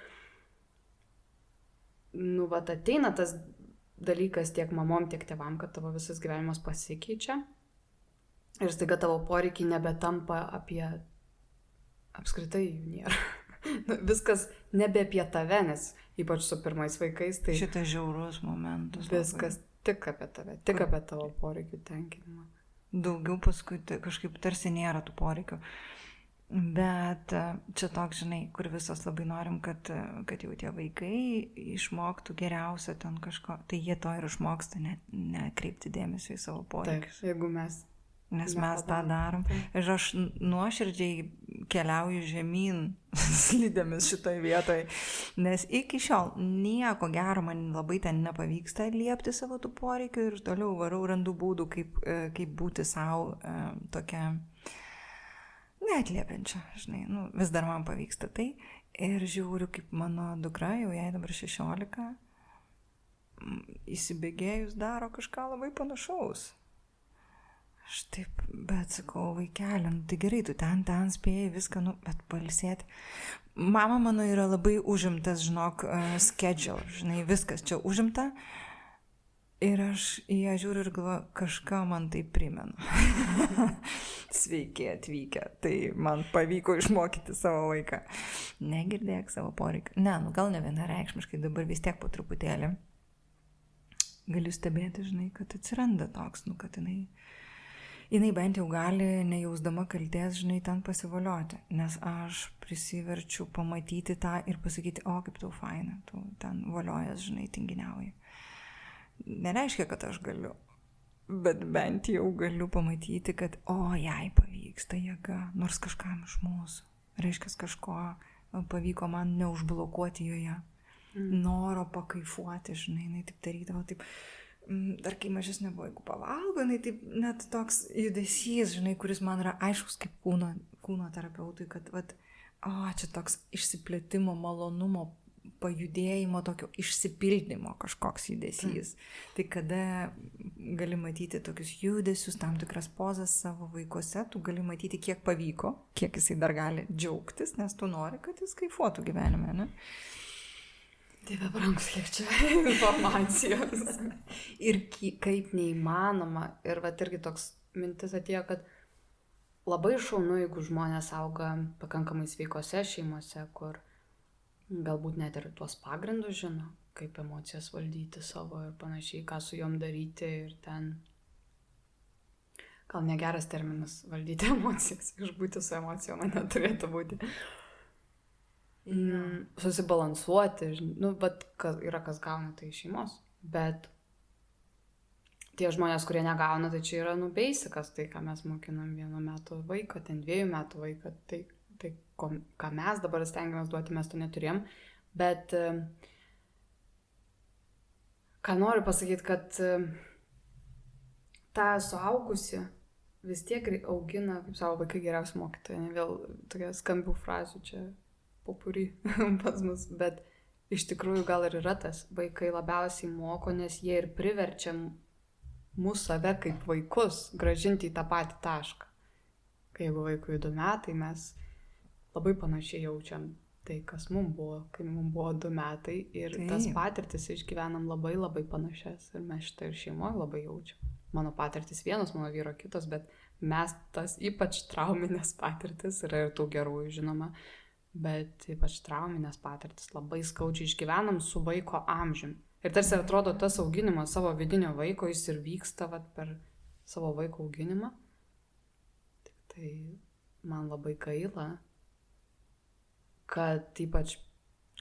Ateina tas dalykas tiek mamom, tiek tėvam, kad tavo visas gyvenimas pasikeičia ir staiga tavo poreikiai nebetampa apie apskritai jų nėra. Viskas nebe apie tave, nes ypač su pirmais vaikais, tai šitas žiaurus momentas. Viskas tik apie tave, tik apie tavo poreikių tenkinimą. Daugiau paskui kažkaip tarsi nėra tų poreikių. Bet čia toks, žinai, kur visos labai norim, kad jau tie vaikai išmoktų geriausia ten kažko, tai jie to ir išmoksta, nekreipti dėmesio į savo poreikius. Taip, jeigu mes. Nes mes tą darom. Ir aš nuoširdžiai keliauju žemyn slidėmis šitoj vietoj, nes iki šiol nieko gero man labai ten nepavyksta atliepti savo tų poreikių ir toliau varau, randu būdų, kaip būti savo tokia neatliepiančia, žinai, vis dar man pavyksta tai. Ir žiūriu, kaip mano dukra, jau jai dabar 16, įsibėgėjus daro kažką labai panašaus. Aš taip, bet sakau, vaikeli, tai gerai, tu ten spėjai viską, bet pailsėti. Mama mano yra labai užimtas, žinok, schedule, žinai, viskas čia užimta. Ir aš į ją žiūriu ir galvoju, kažką man tai primena. Sveiki atvykę, tai man pavyko išmokyti savo vaiką. Negirdėk savo poreikių. Ne, gal ne vienareikšmiškai, dabar vis tiek po truputėlį. Galiu stebėti, žinai, kad atsiranda toks, kad jinai bent jau gali, nejausdama kaltės, žinai, ten pasivolioti. Nes aš prisiverčiu pamatyti tą ir pasakyti, o kaip tau faina, tu ten voliojas, žinai, tinginiauji. Nereiškia, kad aš galiu. Bet bent jau galiu pamatyti, kad, jai pavyksta jėga, nors kažkam iš mūsų. Reiškia, kažko pavyko man neužblokuoti joje. Noro pakaifuoti, žinai, jinai taip darydavo, taip, dar kai mažesnė buvo, jeigu pavalgo, jinai taip, net toks judesys, žinai, kuris man yra aiškus kaip kūno terapeutui, kad, čia toks išsiplėtimo, malonumo, pajudėjimo, tokio išsipildymo kažkoks judesys. Tai kada gali matyti tokius judesius, tam tikras pozas savo vaikuose, tu gali matyti, kiek pavyko, kiek jisai dar gali džiaugtis, nes tu nori, kad jis kaifuotų gyvenime, ne? Dieve brangus, kiek čia informacijos. Ir kaip neįmanoma. Ir irgi toks mintis atėjo, kad labai šaunu, jeigu žmonės auga pakankamai sveikose šeimose, kur galbūt net ir tuos pagrindus žino, kaip emocijas valdyti savo ir panašiai, ką su jom daryti ir ten. Gal negeras terminas valdyti emocijas, išbūti su emocijom, man neturėtų būti. Susibalansuoti, yra kas gauna tai iš šeimos, bet tie žmonės, kurie negauna, tai čia yra basicas, tai ką mes mokinam 1 metų vaiką, ten 2 metų vaiką, tai ką mes dabar stengiamės duoti, mes to neturėjom, bet ką noriu pasakyti, kad tą suaugusi vis tiek augina, kaip savo vaikai geriausi mokytojai, ne vėl tokia skambių frazių čia popuri pas mus, bet iš tikrųjų gal ir yra tas, vaikai labiausiai moko, nes jie ir priverčia mūsų save kaip vaikus grąžinti į tą patį tašką. Kai jeigu vaikui 2 metai, mes labai panašiai jaučiam tai, kas mums buvo, kai mums buvo 2 metai ir tas patirtis išgyvenam labai labai panašias ir mes šitą ir šeimoje labai jaučiam. Mano patirtis vienas, mano vyro kitas, bet mes tas ypač trauminės patirtis, yra ir tų gerųjų žinoma, bet ypač trauminės patirtis labai skaudžiai išgyvenam su vaiko amžium. Ir tarsi atrodo tas auginimas savo vidinio vaiko, jis ir vyksta per savo vaiko auginimą. Tai man labai gaila, kad ypač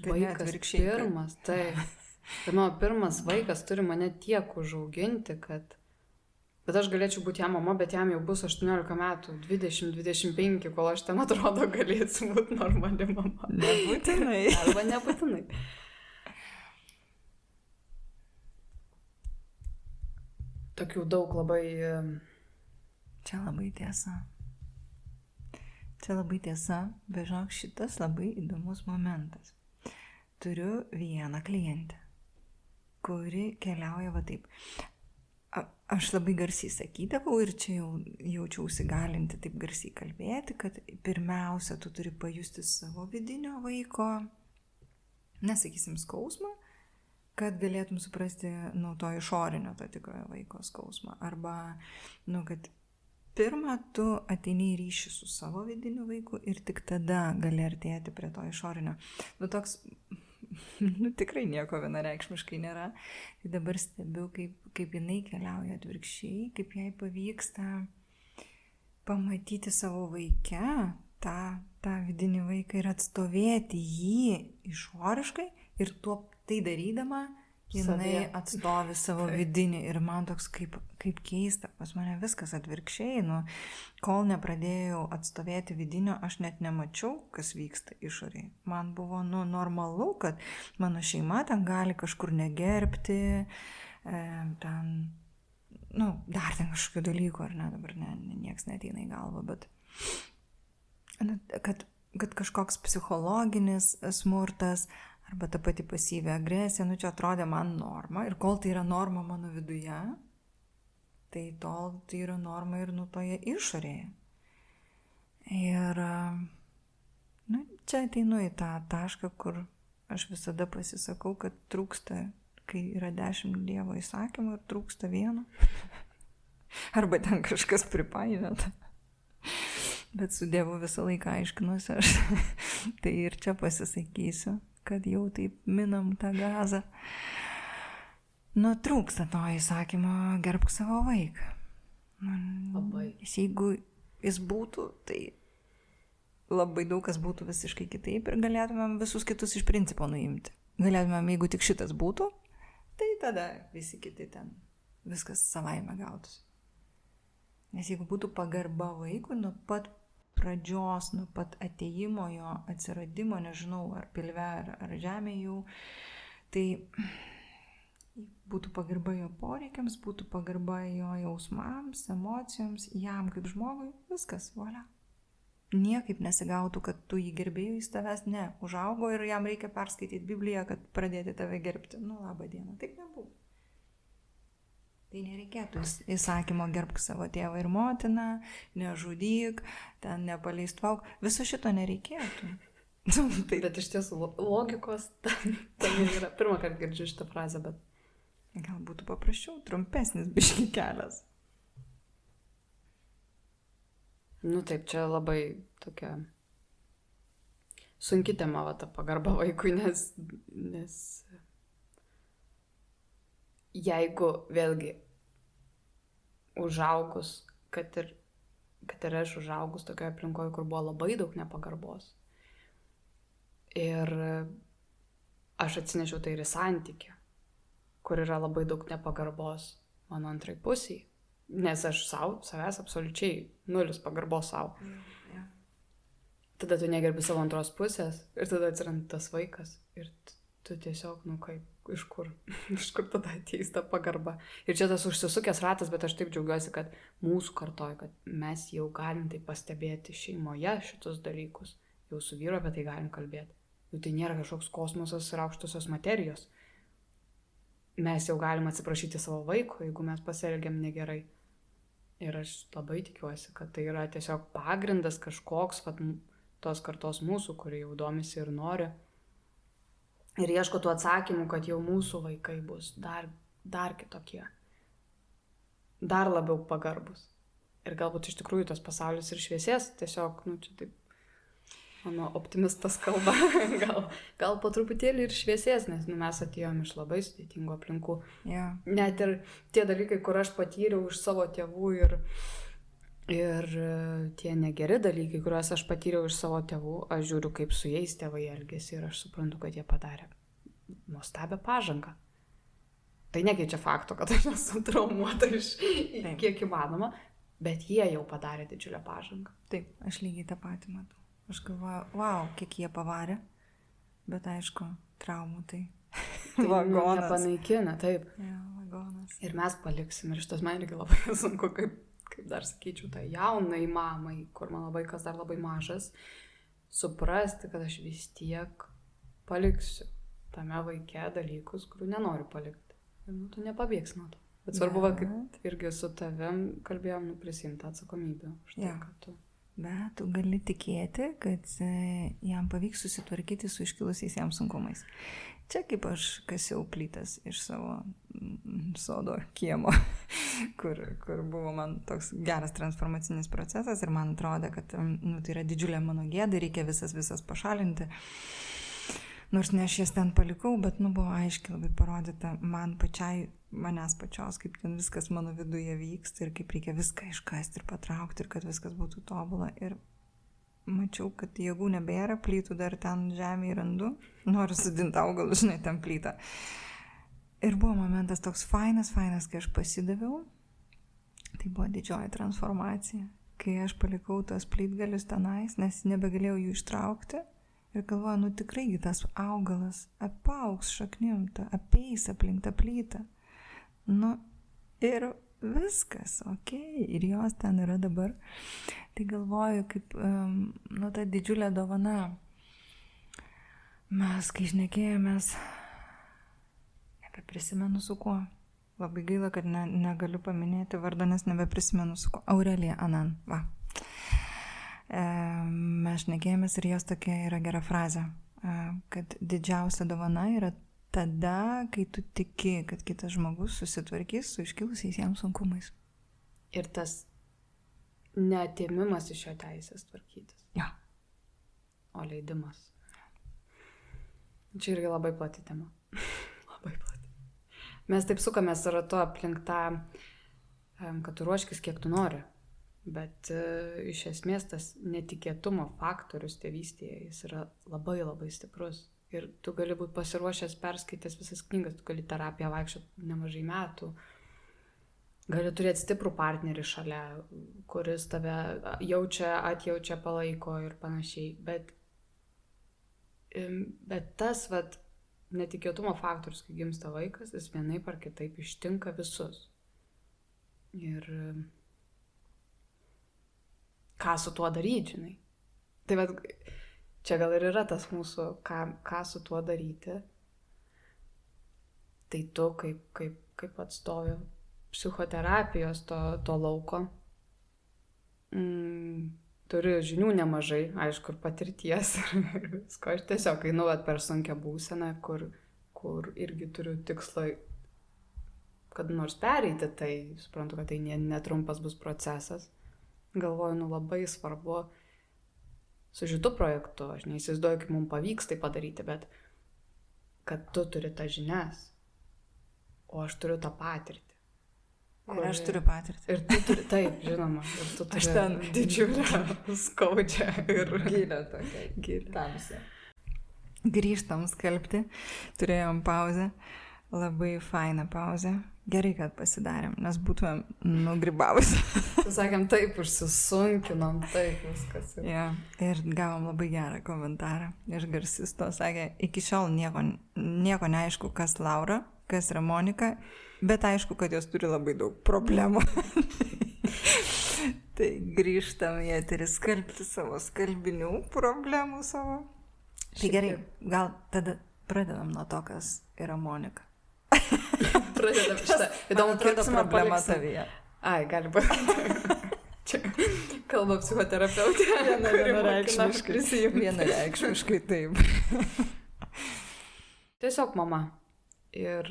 vaikas pirmas, kad mano pirmas vaikas turi mane tiek užauginti, kad aš galėčiau būti jam mama, bet jam jau bus 18 metų, 20-25, kol aš ten atrodo galėsiu būti normali mama. Nebūtinai. Arba nebūtinai. Tokių daug labai... Čia labai tiesa. Bet žinok, šitas labai įdomus momentas. Turiu vieną klientę, kuri keliauja taip. Aš labai garsiai sakydavau ir čia jau jaučiausi galinti taip garsiai kalbėti, kad pirmiausia, tu turi pajusti savo vidinio vaiko, nesakysim, skausmą, kad galėtum suprasti, to išorinio, to tikrojo vaiko skausmą. Arba, kad pirmą tu ateini į ryšį su savo vidiniu vaiku ir tik tada gali artėti prie to išorinio. Toks, tikrai nieko vienareikšmiškai nėra. Tai dabar stebiu, kaip jinai keliauja atvirkščiai, kaip jai pavyksta pamatyti savo vaikę, tą vidinį vaiką ir atstovėti jį išoriškai ir tai darydama, jinai atstovi savo vidinį ir man toks kaip keista, pas mane viskas atvirkščiai, kol nepradėjau atstovėti vidinio, aš net nemačiau, kas vyksta išoriai. Man buvo normalu, kad mano šeima ten gali kažkur negerbti, ten, dar ten kažkokių dalykų, ar ne, dabar nieks neateina į galvą, bet kad kažkoks psichologinis smurtas, arba ta pati pasyvi agresija, čia atrodė man norma. Ir kol tai yra norma mano viduje, tai tol tai yra norma ir toje išorėje. Ir čia ateinu į tą tašką, kur aš visada pasisakau, kad trūksta, kai yra 10 Dievo įsakymų ir trūksta 1. Arba ten kažkas pripainiota. Bet su Dievu visą laiką aiškinuosi aš. Tai ir čia pasisakysiu, kad jau taip minam tą gazą. Trūksta to įsakymo gerbk savo vaiką. Jeigu jis būtų, tai labai daug kas būtų visiškai kitaip ir galėtumėm visus kitus iš principo nuimti. Galėtumėm, jeigu tik šitas būtų, tai tada visi kiti ten viskas savaime gautųsi. Nes jeigu būtų pagarba vaikui nuo pat pradžios, nuo pat atėjimo jo atsiradimo, nežinau, ar pilve, ar žemė jau, tai būtų pagarba jo poreikiams, būtų pagarba jo jausmams, emocijoms, jam kaip žmogui, viskas, volia. Niekaip nesigautų, kad tu jį gerbėjai, jis tavęs ne, užaugo ir jam reikia perskaityti Bibliją, kad pradėti tave gerbti. Nu, labą dieną, taip nebūtų. Tai nereikėtų įsakymo gerbk savo tėvą ir motiną, nežudyk, ten nepaleistvauk, viso šito nereikėtų. Tai... Bet iš tiesų logikos tai yra. Pirmą kartą girdžiu šitą frazę, bet... Gal būtų paprasčiau, trumpesnis biški kelias. Nu taip, čia labai tokia sunki tema, va, ta pagarba vaikui, nes jeigu vėlgi užaugus, kad ir aš užaugus tokioje aplinkoje, kur buvo labai daug nepagarbos. Ir aš atsinešiau tai ir į santykį, kur yra labai daug nepagarbos mano antrai pusiai. Nes aš savęs absoliučiai nulis pagarbos savo. Tada tu negerbi savo antros pusės ir tada atsiranda tas vaikas ir tu tiesiog, nu kaip, iš kur tada ateis ta pagarba. Ir čia tas užsisukęs ratas, bet aš taip džiaugiuosi, kad mūsų kartoj, kad mes jau galim tai pastebėti šeimoje šitus dalykus, jau su vyru apie tai galim kalbėti. Jau tai nėra kažkoks kosmosas ir aukštosios materijos. Mes jau galim atsiprašyti savo vaiko, jeigu mes pasielgiam negerai. Ir aš labai tikiuosi, kad tai yra tiesiog pagrindas kažkoks vat, tos kartos mūsų, kurie jau domisi ir nori. Ir ieško tų atsakymų, kad jau mūsų vaikai bus dar kitokie. Dar labiau pagarbus. Ir galbūt iš tikrųjų tas pasaulis ir šviesės. Tiesiog, nu čia taip, mano optimistas kalba. gal po truputėlį ir šviesės, nes mes atėjom iš labai sudėtingų aplinkų. Yeah. Net ir tie dalykai, kur aš patyriau iš savo tėvų ir tie negeri dalykai, kuriuos aš patyriau iš savo tėvų, aš žiūriu, kaip su jais tėvai elgėsi ir aš suprantu, kad jie padarė nuostabią pažangą. Tai nekeičia fakto, kad aš esu traumuota kiek įmanoma, bet jie jau padarė didžiulę pažangą. Taip, aš lygiai tą patį matau. Aš galvoju, wow, kiek jie pavarė, bet aišku, traumų tai vagonas. Nepanaikina, taip. Ja, vagonas. Ir mes paliksim, ir šitas man irgi labai sunku, kaip dar sakyčiau, tai jaunai mamai, kur mano vaikas dar labai mažas, suprasti, kad aš vis tiek paliksiu tame vaike dalykus, kurių nenoriu palikti. Ir tu nepabėgs nuo to. Bet svarbu, kaip irgi su tavim kalbėjom, prisimti atsakomybę už tai, kad tu... Bet tu gali tikėti, kad jam pavyks susitvarkyti su iškilusiais jam sunkumais. Čia kaip aš kasiau plytas iš savo sodo kiemo, kur buvo man toks geras transformacinis procesas ir man atrodė, kad tai yra didžiulė mano gėda, reikia visas pašalinti. Nors ne aš jas ten palikau, bet buvo aiškiai labai parodyta manęs pačios, kaip ten viskas mano viduje vyksta ir kaip reikia viską iškasti ir patraukti ir kad viskas būtų tobula. Ir mačiau, kad jėgų nebėra, plytų dar ten žemėje randu, noriu sudinti augalus, žinai, ten plytą. Ir buvo momentas toks fainas, kai aš pasidaviau. Tai buvo didžioji transformacija, kai aš palikau tos plytgalius tenais, nes nebegalėjau jų ištraukti. Ir galvoju, tikrai tas augalas apaugs šaknim, apeis aplink tą plytą. Ir viskas, okei, ir jos ten yra dabar. Tai galvoju, kaip, ta didžiulė dovana. Mes, kai šnekėjomės, nebeprisimenu su kuo. Labai gaila, kad negaliu paminėti vardą, nes nebeprisimenu su kuo. Aurelija Anan, va. Mes šnekėjomės ir jos tokia yra gera frazė, kad didžiausia dovana yra tada, kai tu tiki, kad kitas žmogus susitvarkys su iškilusiais jam sunkumais. Ir tas neatėmimas iš jo teisės tvarkytis. Ja. O leidimas. Čia irgi labai plati tema. Labai plati. Mes taip sukamės ratu aplink tą, kad tu ruoškis kiek tu nori. Bet iš esmės tas netikėtumo faktorius tėvystėje, jis yra labai labai stiprus. Ir tu gali būti pasiruošęs, perskaitęs visas knygas, tu gali terapiją vaikščioti nemažai metų. gali turėti stiprų partnerį šalia, kuris tave atjaučia, palaiko ir panašiai. Bet tas, netikėtumo faktorius, kai gimsta vaikas, jis vienaip ar kitaip ištinka visus. Ir ką su tuo daryti, žinai. Tai čia gal ir yra tas mūsų, ką su tuo daryti. Tai tu, kaip atstovi psichoterapijos to lauko, turi žinių nemažai, aišku, ir patirties ir visko. Aš tiesiog einu per sunkią būseną, kur irgi turiu tikslą, kad nors pereiti, tai suprantu, kad tai netrumpas bus procesas. Galvoju, labai svarbu su šitu projektu, aš neįsivaizduoju, kaip mums pavyks tai padaryti, bet kad tu turi tas žinias, o aš turiu tą patirtį. Ir aš turiu patirtį. Ir tu turi, taip, žinoma, ir tu turi ten didžiulę, skaudžią ir gilę tokią. Gilę. Tamsią. Grįžtam skalbti, turėjom pauzę, labai fainą pauzę. Gerai, kad pasidarėm, nes būtumėm nugribavusi. Sakėm, taip, užsisunkinom, taip, viskas. Ja, ir gavom labai gerą komentarą iš garsisto. Sakė, iki šiol nieko neaišku, kas Laura, kas yra Monika, bet aišku, kad jos turi labai daug problemų. Tai grįžtam į eterį skalbti savo skalbinių problemų savo. Tai gerai, gal tada pradedam nuo to, kas yra Monika. Pradedam šitą. Įdomu, kirpsimą problema savyje. Ai, gali būti. Čia kalba psichoterapeutė. Vienareikšmiškai taip. Tiesiog mama. Ir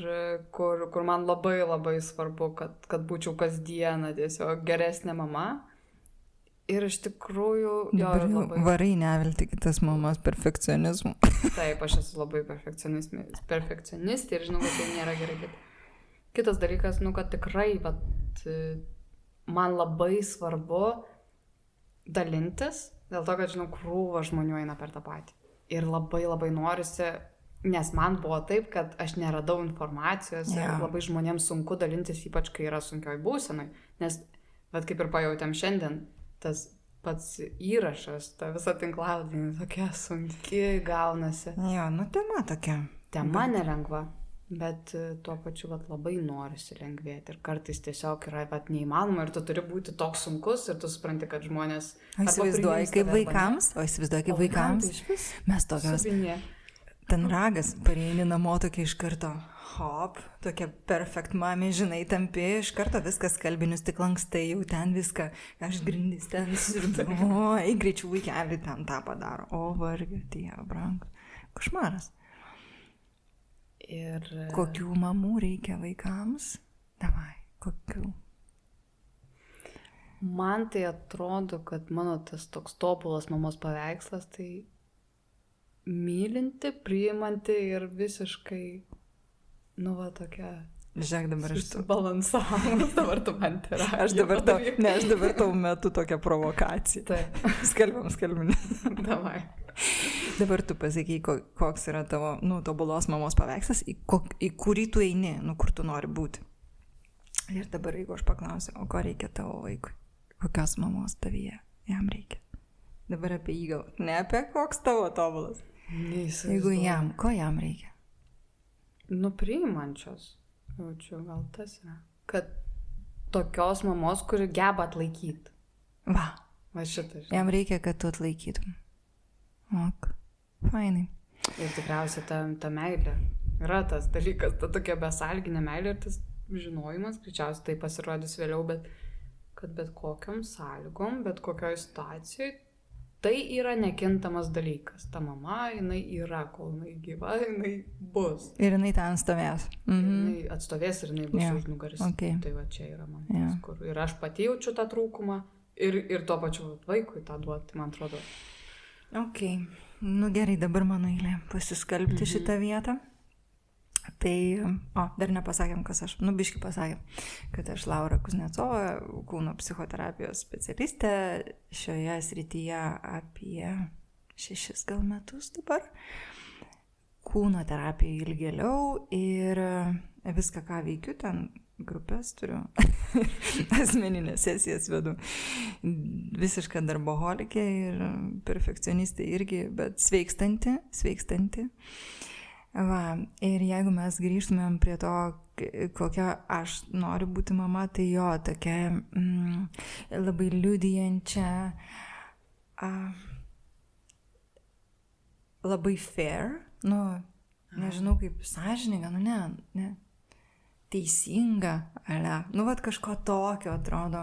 kur man labai labai svarbu, kad būčiau kasdieną tiesiog geresnė mama. Ir iš tikrųjų... Labai... Varai nevilti kitas mamos perfekcionizmu. Taip, aš esu labai perfekcionistė ir žinau, kad tai nėra gerai. Bet kitas dalykas, kad tikrai man labai svarbu dalintis, dėl to, kad žinau, krūva žmonių eina per tą patį. Ir labai labai norisi, nes man buvo taip, kad aš neradau informacijos ir labai žmonėms sunku dalintis, ypač kai yra sunkioj būsenai. Nes, kaip ir pajautėm šiandien, tas pats įrašas, ta visa tinklalaidė tokia sunki gaunasi. Jo, tema tokia. Tema nelengva, bet tuo pačiu labai norisi lengvėti. Ir kartais tiesiog yra neįmanoma ir tu turi būti toks sunkus ir tu supranti, kad žmonės... O įsivaizduoji kaip vaikams? Mes tokios... Ten ragas, pareini namo tokia iš karto, hop, tokia perfect mami, žinai, tampi, iš karto viskas skalbinius tik lankstai, jau ten viską, aš grindis ten siurdu, greičiau vaikelį ten tą padaro, o vargiai, Dieve brangus, košmaras. Ir... Kokių mamų reikia vaikams? Davai, kokių? Man tai atrodo, kad mano tas toks tobulas mamos paveikslas, tai mylinti, priimanti ir visiškai, tokia... Žiūrėk, dabar aš subalansavimas, dabar tu man terapija. Aš dabar tau metu tokią provokaciją. Taip. Skelbinį. Davai. Dabar tu pasakai, koks yra tavo, tobulos mamos paveikslas, į kurį tu eini, kur tu nori būti. Ir dabar, jeigu aš paklausiu, o ko reikia tavo vaikui? Kokios mamos tavyje jam reikia? Dabar apie jį gal, ne apie koks tavo tobulas. Jeigu ko jam reikia? Priimančios. Jaučiu, gal tas yra. Kad tokios mamos, kuri geba atlaikyti. Va šitą. Jam reikia, kad tu atlaikytum. Ok. Fainai. Ir tikriausiai ta meilė. Yra tas dalykas, ta tokia besalginė meilė ir tas žinojimas, greičiausiai tai pasirodys vėliau, bet kad bet kokiom sąlygom, bet kokioj situacijoj, tai yra nekintamas dalykas. Ta mama, jinai yra, kol jinai gyva, jinai bus. Ir jinai ten stovės. Jinai atstovės ir jinai bus užnugaris. Okay. Tai čia yra man tas, kur ir aš pati jaučiu tą trūkumą ir tuo pačiu vaikui tą duoti, man atrodo. Ok. Gerai, dabar mano eilė pasiskalbti šitą vietą. Tai, dar nepasakėm, kas aš, biškį pasakėm, kad aš Laura Kuznecova, kūno psichoterapijos specialistė, šioje srityje apie 6 gal metus dabar, kūno terapija ilgėliau ir viską, ką veikiu ten, grupės turiu, asmeninės sesijas vedu. Visiška darboholikė ir perfekcionistė irgi, bet sveikstanti. Va, ir jeigu mes grįžtumėm prie to, kokia aš noriu būti mama, tai jo, tokia labai liudijančia, labai fair, nežinau kaip sąžininga, ne. Teisinga, vat kažko tokio atrodo.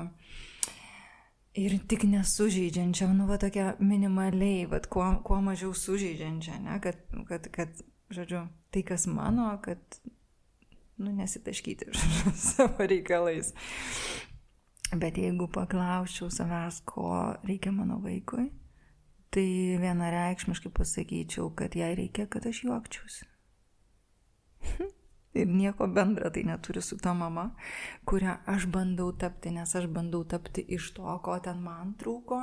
Ir tik nesužeidžiančia, tokia minimaliai, vat kuo mažiau sužeidžiančia, ne, kad, žodžiu, tai kas mano, kad, nesitaškyti savo reikalais. Bet jeigu paklausčiau savęs, ko reikia mano vaikui, tai vienareikšmiškai pasakyčiau, kad jai reikia, kad aš juokčiausi. Ir nieko bendra tai neturi su ta mama, kurią aš bandau tapti, nes aš bandau tapti iš to, ko ten man trūko.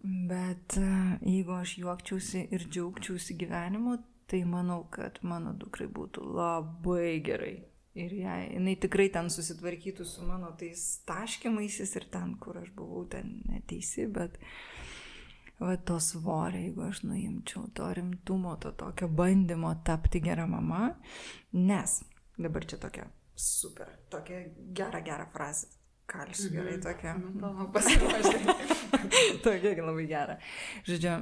Bet jeigu aš juokčiausi ir džiaugčiausi gyvenimu, tai manau, kad mano dukrai būtų labai gerai. Ir jinai tikrai ten susitvarkytų su mano tais taškymaisis ir ten, kur aš buvau ten neteisi, bet to svorio, jeigu aš nuimčiau, to rimtumo, to tokio bandymo tapti gerą mamą, nes dabar čia tokia super, tokia gera frazė, kalsiu gerai tokia, tokia labai gera. Žodžiu,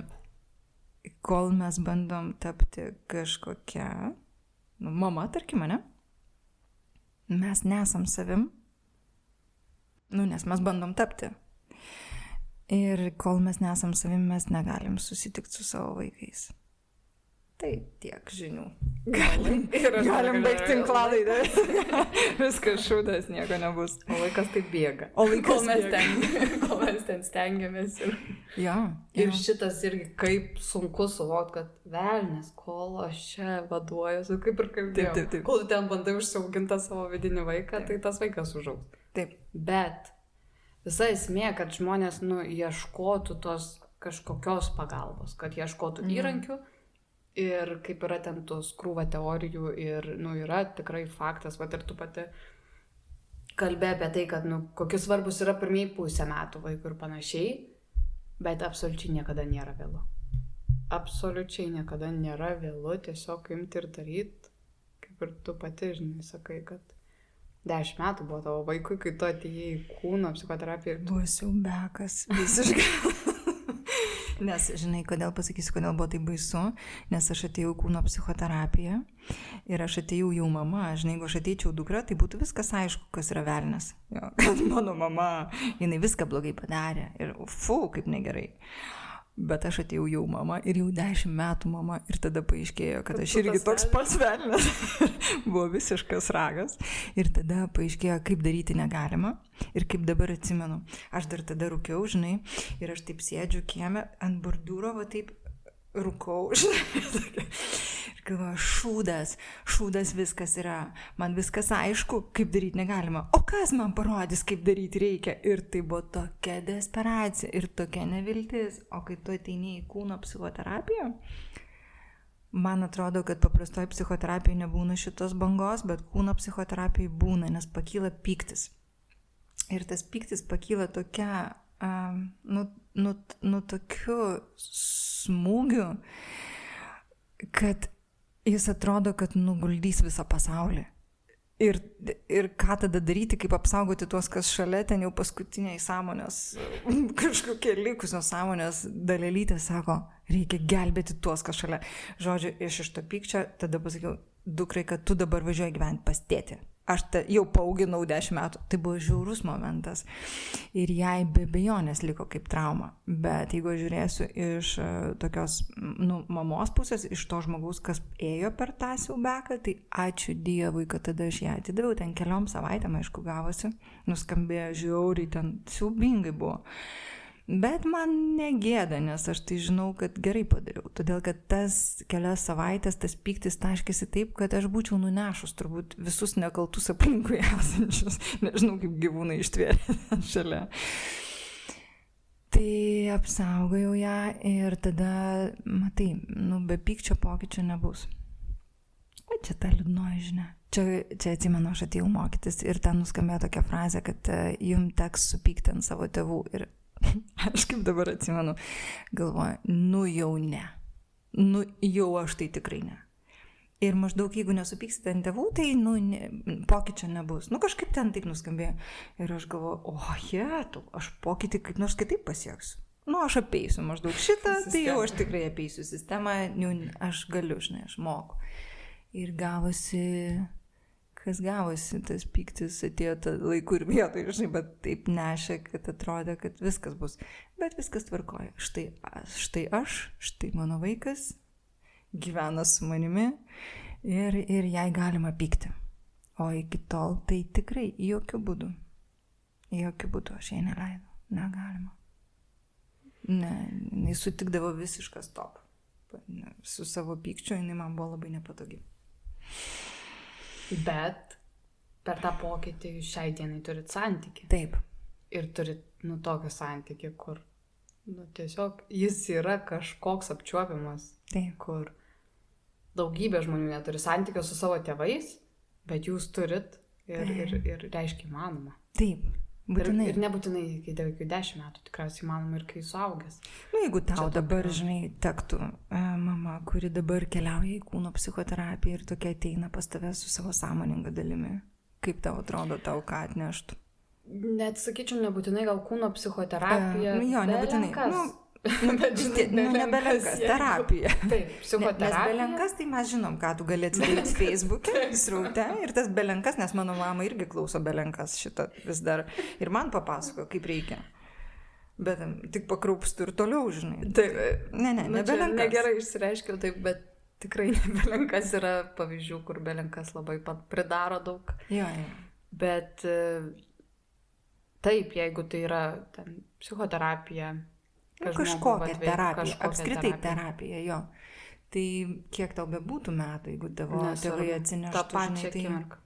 kol mes bandom tapti kažkokia, mama, tarkim, ne? Mes nesam savim, nes mes bandom tapti. Ir kol mes nesam savim, mes negalim susitikti su savo vaikais. Tai tiek žinių. Galim baigti tinklalaidę. Viskas šūdas, nieko nebus. O laikas taip bėga. Kol mes ten stengiamės. Ir šitas irgi kaip sunku suvokti, kad velnės, kol aš čia vaduojuosi, kaip Taip. Kol ten bandai užsiauginti savo vidinį vaiką, tai tas vaikas užaugs. Taip. Bet visa esmė, kad žmonės ieškotų tos kažkokios pagalbos, kad ieškotų įrankių ir kaip yra ten tos krūva teorijų ir yra tikrai faktas, ir tu pati kalbė apie tai, kad kokius svarbus yra pirmieji pusę metų vaikų ir panašiai, bet absoliučiai niekada nėra vėlu. Absoliučiai niekada nėra vėlu tiesiog imti ir daryti, kaip ir tu pati, sakai, kad 10 metų buvo tavo vaikui, kai tu atėjai į kūno psichoterapiją. Buvo siaubekas visiškai. Nes, kodėl buvo tai baisu, nes aš atėjau kūno psichoterapiją ir aš atėjau jau mama. Jeigu aš ateičiau dukra, tai būtų viskas aišku, kas yra velnias. Kad mano mama, jinai viską blogai padarė ir kaip negerai. Bet aš atėjau jau mama ir jau 10 metų mama ir tada paaiškėjo, kad aš irgi toks pats velnias. Buvo visiškas ragas. Ir tada paaiškėjo, kaip daryti negalima. Ir kaip dabar atsimenu. Aš dar tada rūkiau, ir aš taip sėdžiu kieme ant bordiūro, taip rūkau. Ir galvoju, šūdas viskas yra. Man viskas aišku, kaip daryti negalima. O kas man parodys, kaip daryti reikia? Ir tai buvo tokia desperacija ir tokia neviltis. O kai tu ateini į kūno psichoterapiją, man atrodo, kad paprastoj psichoterapijai nebūna šitos bangos, bet kūno psichoterapijai būna, nes pakyla pyktis. Ir tas pyktis pakyla tokia, tokiu smūgiu, kad jis atrodo, kad nuguldys visą pasaulį. Ir ką tada daryti, kaip apsaugoti tuos, kas šalia, ten jau paskutiniai sąmonės, kažkokie likusios sąmonės dalelytės sako, reikia gelbėti tuos, kas šalia. Žodžiu, iš to pykčio tada pasakiau, dukrai, kad tu dabar važiuoji gyventi pas tėtį. Aš jau paauginau 10 metų. Tai buvo žiaurus momentas. Ir jai be abejonės liko kaip trauma. Bet jeigu žiūrėsiu iš tokios mamos pusės, iš to žmogaus, kas ėjo per tą siaubeką, tai ačiū Dievui, kad tada aš ją atidaviau. Ten keliom savaitėm, aišku, gavosi. Nuskambėjo žiauriai, ten siaubingai buvo. Bet man negėda, nes aš tai žinau, kad gerai padariau. Todėl, kad tas kelias savaitės, tas pyktis taškėsi taip, kad aš būčiau nunešus turbūt visus nekaltus aplinkui esančius. Nežinau, kaip gyvūnai ištvėrė šalia. Tai apsaugojau ją ir tada, matai, be pykčio pokyčio nebus. Čia ta liūdnoji žinia. Čia atsimenu, aš atėjau mokytis ir ten nuskambėjo tokia frazė, kad jums teks supykti ant savo tėvų. Ir aš kaip dabar atsimenu, galvoju, nu jau ne. Nu jau aš tai tikrai ne. Ir maždaug, jeigu nesupyksite ant tėvų, tai pokyčio nebus. Kažkaip ten taip nuskambėjo. Ir aš galvoju, jetau, aš pokytį kaip nors kitaip pasieksiu. Aš apeisiu maždaug šitą, tai jau aš tikrai apeisiu sistemą, aš galiu, žinai, aš moku. Ir gavosi, kas gavosi, tas pyktis atėjo laiku ir vietoj, žinai, bet taip nešė, kad atrodė, kad viskas bus. Bet viskas tvarkoja. Štai aš, štai mano vaikas, gyvena su manimi ir jai galima pykti. O iki tol tai tikrai jokių būdų aš jai neleidau. Negalima. Jis sutikdavo visišką stop. Su savo pykčiu jinai man buvo labai nepatogi. Bet per tą pokytį jūs šiai dienai turit santykį. Taip. Ir turit, tokį santykį, kur, tiesiog jis yra kažkoks apčiuopiamas. Taip. Kur daugybė žmonių neturi santykio su savo tėvais, bet jūs turit ir reiškia įmanoma. Taip. Būtinai. Ir nebūtinai iki 10 metų, tikriausiai įmanoma ir kai suaugęs. Jeigu tau dabar, žinai, tektų mama, kuri dabar keliauja į kūno psichoterapiją ir tokia ateina pas tave su savo sąmoninga dalimi, kaip tau atrodo, tau ką atneštų? Net sakyčiau, nebūtinai gal kūno psichoterapija. Nebūtinai. Nebelenkas, terapija. Taip, psichoterapija. Nes belenkas, tai mes žinom, ką tu gali atsidaryti Facebook'e, sraute, ir tas belenkas, nes mano mama irgi klauso belenkas šitą vis dar. Ir man papasako, kaip reikia. Bet tik pakraupstu ir toliau, žinai. Taip, nebelenkas. Negerai išsireiškiau, taip, bet tikrai nebelenkas yra pavyzdžių, kur belenkas labai pridaro daug. Jo. Bet taip, jeigu tai yra psichoterapija, kažkokia terapija, apskritai terapija, jo. Tai kiek tau bebūtų metų, jeigu tavo tėvai atsineštų, tą pačią akimirką.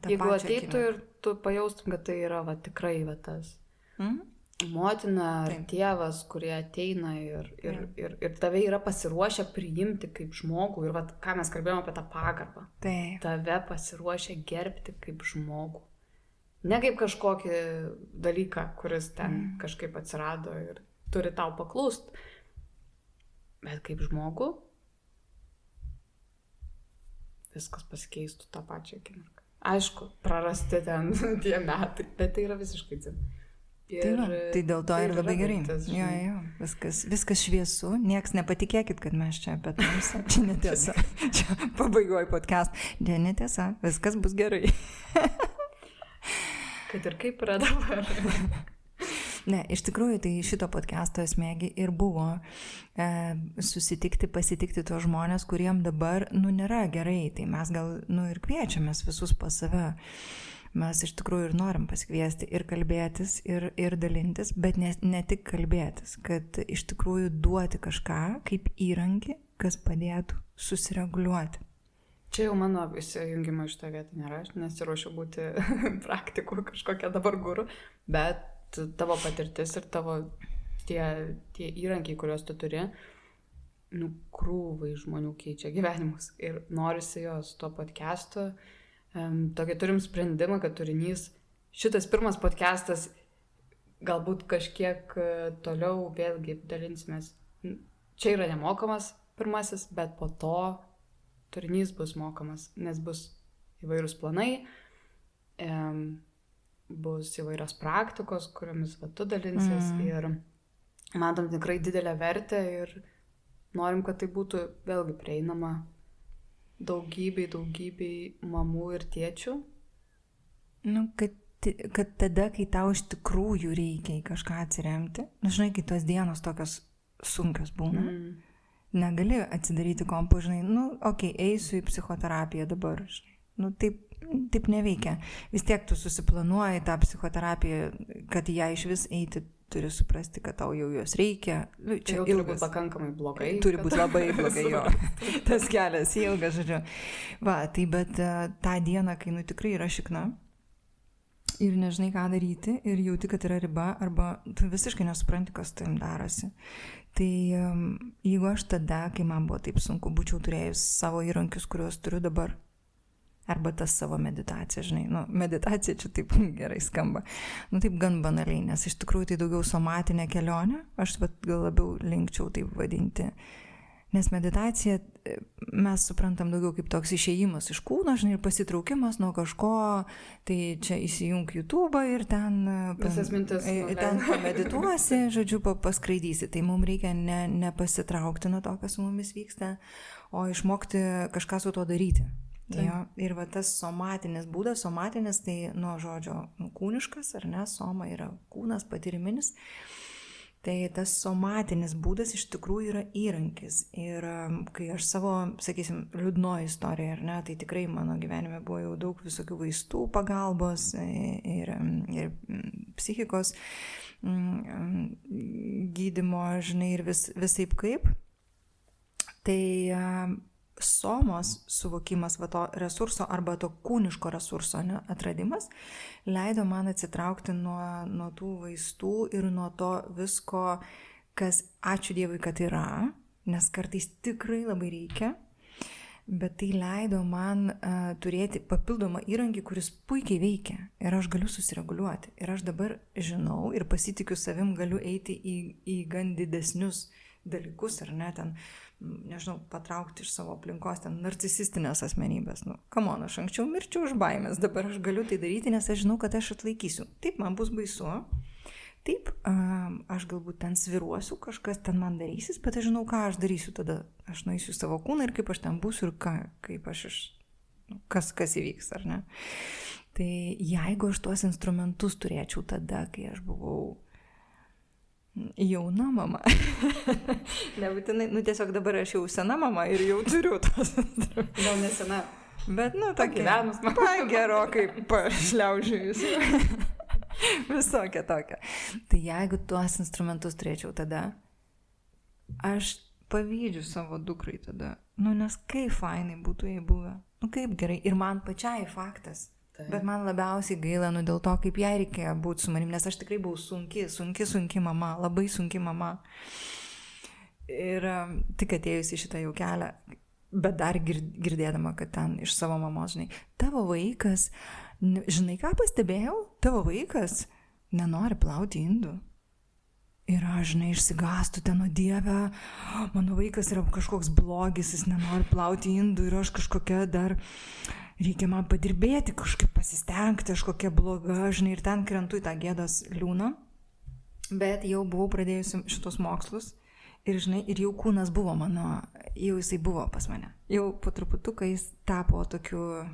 Jeigu ateitų ir tu pajaustum, kad tai yra tikrai tas motina ar tėvas, kurie ateina ir tave yra pasiruošę priimti kaip žmogų. Ir ką mes kalbėjome apie tą pagarbą. Tave pasiruošę gerbti kaip žmogų. Ne kaip kažkokį dalyką, kuris ten kažkaip atsirado ir turi tau paklust, bet kaip žmogų viskas pasikeistų tą pačią akimirką. Aišku, prarasti ten tie metai, bet tai yra visiškai dzin. Tai dėl to ir labai gerai. Jo, viskas šviesu, nieks nepatikėkit, kad mes čia apie tamsą. Čia netiesa. Čia pabaigoj podcast. Netiesa, viskas bus gerai. Kad ir kaip yra dabar. Ne, iš tikrųjų, tai šito podcast'o esmėgi ir buvo susitikti, pasitikti tuos žmonės, kuriem dabar, nėra gerai. Tai mes gal, ir kviečiamės visus pas save. Mes iš tikrųjų ir norim pasikviesti ir kalbėtis, ir dalintis, bet ne tik kalbėtis, kad iš tikrųjų duoti kažką kaip įrankį, kas padėtų susireguliuoti. Čia jau mano įsijungimo iš tą vietą nėra, aš nesiruošiu būti praktikų kažkokia dabar guru, bet tavo patirtis ir tavo tie įrankiai, kuriuos tu turi, krūvai žmonių keičia gyvenimus. Ir norisi jos tuo podcastu. Tokį turim sprendimą, kad turinys, šitas pirmas podcastas, galbūt kažkiek toliau vėlgi dalinsimės. Čia yra nemokamas pirmasis, bet po to turinys bus mokamas, nes bus įvairūs planai, bus įvairios praktikos, kuriomis tu dalinsies ir matom tikrai didelę vertę ir norim, kad tai būtų vėlgi prieinama daugybei mamų ir tėčių. Kad tada, kai tau iš tikrųjų reikia į kažką atsiremti, žinai, kai tos dienos tokios sunkios būna, negali atsidaryti kompo, žinai, eisiu į psichoterapiją dabar, žinai. Taip neveikia. Vis tiek tu susiplanuoji tą psichoterapiją, kad ją iš vis eiti, turi suprasti, kad tau jau jos reikia. Čia turi būti pakankamai blogai. Turi būti labai blogai, jo. Tas kelias ilgas, žodžiu. Bet tą dieną, kai tikrai yra šikna ir nežinai, ką daryti, ir jauti, kad yra riba, arba tu visiškai nesupranti, kas tu jam darosi. Tai jeigu aš tada, kai man buvo taip sunku, būčiau turėjus savo įrankius, kuriuos turiu dabar, arba tas savo meditacija, žinai, nu, meditacija čia taip gerai skamba, nu, taip gan banaliai, nes iš tikrųjų tai daugiau somatinė kelionė, aš gal labiau linkčiau taip vadinti, nes meditacija mes suprantam daugiau kaip toks išėjimas iš kūno, žinai, ir pasitraukimas nuo kažko, tai čia įsijunk YouTube ir ten, visas mintis, ten pamedituosi, žodžiu, paskraidysi, tai mums reikia nepasitraukti nuo to, kas su mumis vyksta, o išmokti kažką su to daryti. Jo, ir va tas somatinis būdas, somatinis tai nuo žodžio kūniškas, ar ne, soma yra kūnas, patyriminis, tai tas somatinis būdas iš tikrųjų yra įrankis. Ir kai aš savo, sakysim, liūdnoji istorija, ar ne, tai tikrai mano gyvenime buvo jau daug visokių vaistų pagalbos ir psichikos gydymo, žinai, ir visaip kaip. Tai somos suvokimas, va to resurso arba to kūniško resurso, ne, atradimas leido man atsitraukti nuo tų vaistų ir nuo to visko, kas ačiū Dievui, kad yra, nes kartais tikrai labai reikia, bet tai leido man turėti papildomą įrankį, kuris puikiai veikia ir aš galiu susireguliuoti. Ir aš dabar žinau ir pasitikiu savim, galiu eiti į gan didesnius dalykus, ar ne, ten, nežinau, patraukti iš savo aplinkos, ten, narcisistinės asmenybės. Nu, come on, aš anksčiau mirčiau už baimės, dabar aš galiu tai daryti, nes aš žinau, kad aš atlaikysiu. Taip, man bus baisu, taip, aš galbūt ten sviruosiu, kažkas ten man darysis, bet aš žinau, ką aš darysiu tada. Aš nueisiu savo kūną ir kaip aš ten būsiu ir kaip aš kas įvyks, ar ne. Tai jeigu aš tuos instrumentus turėčiau tada, kai aš buvau jauna mama. Nebūtinai, nu tiesiog dabar aš jau sena mama ir jau turiu tos. Gal nesena. Bet, nu, tokia. Pagyvenus mama. Gerokai pašliaužiujus. Visokia tokia. Tai jeigu tuos instrumentus turėčiau tada, aš pavydžiu savo dukrai tada. Nu, nes kaip fainai būtų jai buvę. Nu, kaip gerai. Ir man pačiai faktas. Bet man labiausiai gaila, nu, dėl to, kaip jai reikėjo būti su manim, nes aš tikrai buvau sunki mama, labai sunki mama. Ir tik atėjusi šitą jau kelią, bet dar girdėdama, kad ten iš savo mamos, žinai, tavo vaikas, žinai, ką pastebėjau? Tavo vaikas nenori plauti indų. Ir aš, žinai, išsigastu ten, o Dieve, mano vaikas yra kažkoks blogis, jis nenori plauti indų ir aš kažkokia dar... Reikia man padirbėti, kažkaip pasistengti, aš kokia bloga, žinai, ir ten krentu į tą gėdos liūną. Bet jau buvau pradėjusi šitos mokslus ir, žinai, ir jau kūnas buvo mano, jau jisai buvo pas mane. Jau po truputuką jis tapo tokiu,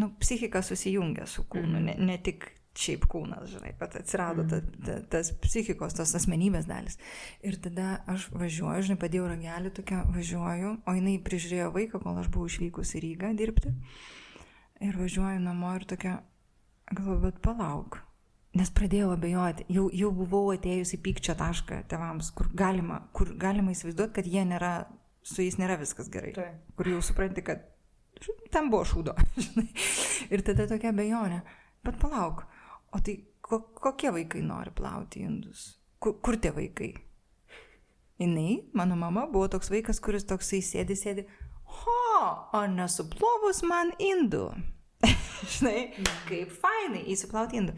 nu, psichika susijungia su kūnu, ne tik šiaip kūnas, žinai, bet atsirado tas psichikos, tos asmenybės dalis. Ir tada aš važiuoju, žinai, padėjau ragelį tokia, važiuoju, o jinai prižiūrėjo vaiką, kol aš buvau išvykus į Rygą dirbti. Ir važiuoju namo ir tokia, galvoju, bet palauk. Nes pradėjau abejoti, jau buvau atėjus į pykčio tašką tėvams, kur galima įsivaizduoti, kad jie nėra, su jais nėra viskas gerai. Tai. Kur jau supranti, kad ten buvo šūdo, žinai. Ir tada tokia abejonė, bet palauk. O tai kokie vaikai nori plauti indus? Kur tie vaikai? Jinai, mano mama, buvo toks vaikas, kuris toksai sėdi. O nesuplovus man indų. Žinai, kaip fainai įsiplauti indų.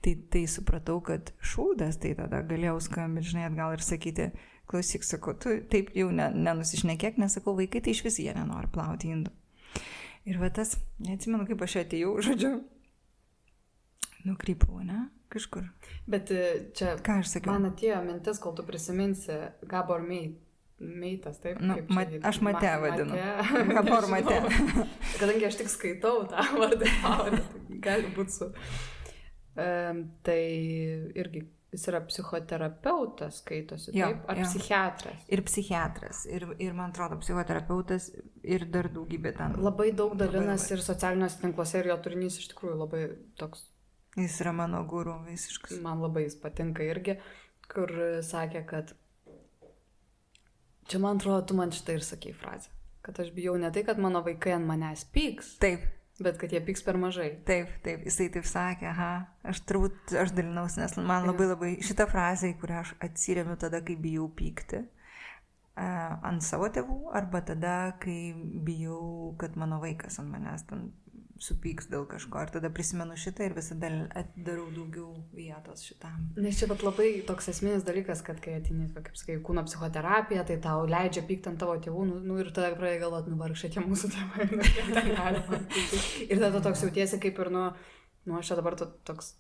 Tai supratau, kad šūdas, tai tada galėjau skambinti, žinai, atgal ir sakyti, klausyk, sakau, tu taip jau nenusišnekėk, nesakau, vaikai tai iš vis jie nenori plauti indų. Ir va tas, neatsimenu, kaip aš atėjau, žodžiu, nukrypau, ne? Kažkur. Bet čia man atėjo mintis, kol tu prisiminsi Gabor Meitas, taip? Nu, aš Mate vadinu. Gabor Mate. Kadangi aš tik skaitau tą vardą, tai gali būti su... Tai irgi jis yra psichoterapeutas, skaitosi, taip? Ar psichiatras? Ir psichiatras. Ir man atrodo, psichoterapeutas ir dar daugybė ten. Labai daug dalinasi ir socialiniuose tinkluose ir jo turinys iš tikrųjų labai toks. Jis yra mano guru visiškas. Man labai jis patinka irgi, kur sakė, kad čia man atrodo, tu man šitą ir sakei frazę, kad aš bijau ne tai, kad mano vaikai ant manęs pyks, taip, bet kad jie pyks per mažai. Taip, jisai taip sakė, aš dalinausi, nes man labai šitą frazę, į kurią aš atsiremiu tada, kai bijau pykti, ant savo tėvų, arba tada, kai bijau, kad mano vaikas ant manęs ten supyks dėl kažko. Ir tada prisimenu šitą ir visada darau daugiau vietos šitam. Nes čia bet labai toks esminis dalykas, kad kai ateini, kaip sakai, kūno psichoterapija, tai tau leidžia pykti ant tavo tėvų, ir tada pradėjai galvoti, vargšai tie mūsų tėvai. Ir tada toks jautiesi kaip ir, aš čia dabar toks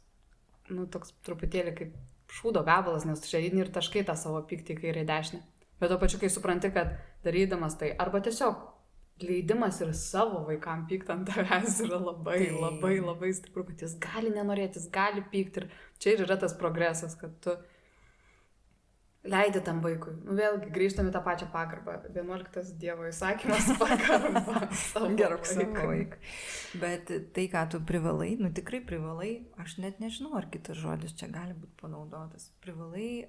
truputėlį kaip šūdo gabalas, nes čia ir taškai tą savo pyktį kairę dešinę. Bet to pačiu, kai supranti, kad darydamas tai, arba tiesiog leidimas ir savo vaikam pykti ant tavęs yra labai stipru, kad jis gali nenorėti, jis gali pykti. Ir čia ir yra tas progresas, kad tu leidi tam vaikui. Vėlgi, grįžtame tą pačią pagarbą. 11 Dievo įsakymas pagarba savo vaikui. Bet tai, ką tu privalai, tikrai privalai, aš net nežinau, ar kitas žodis čia gali būti panaudotas. Privalai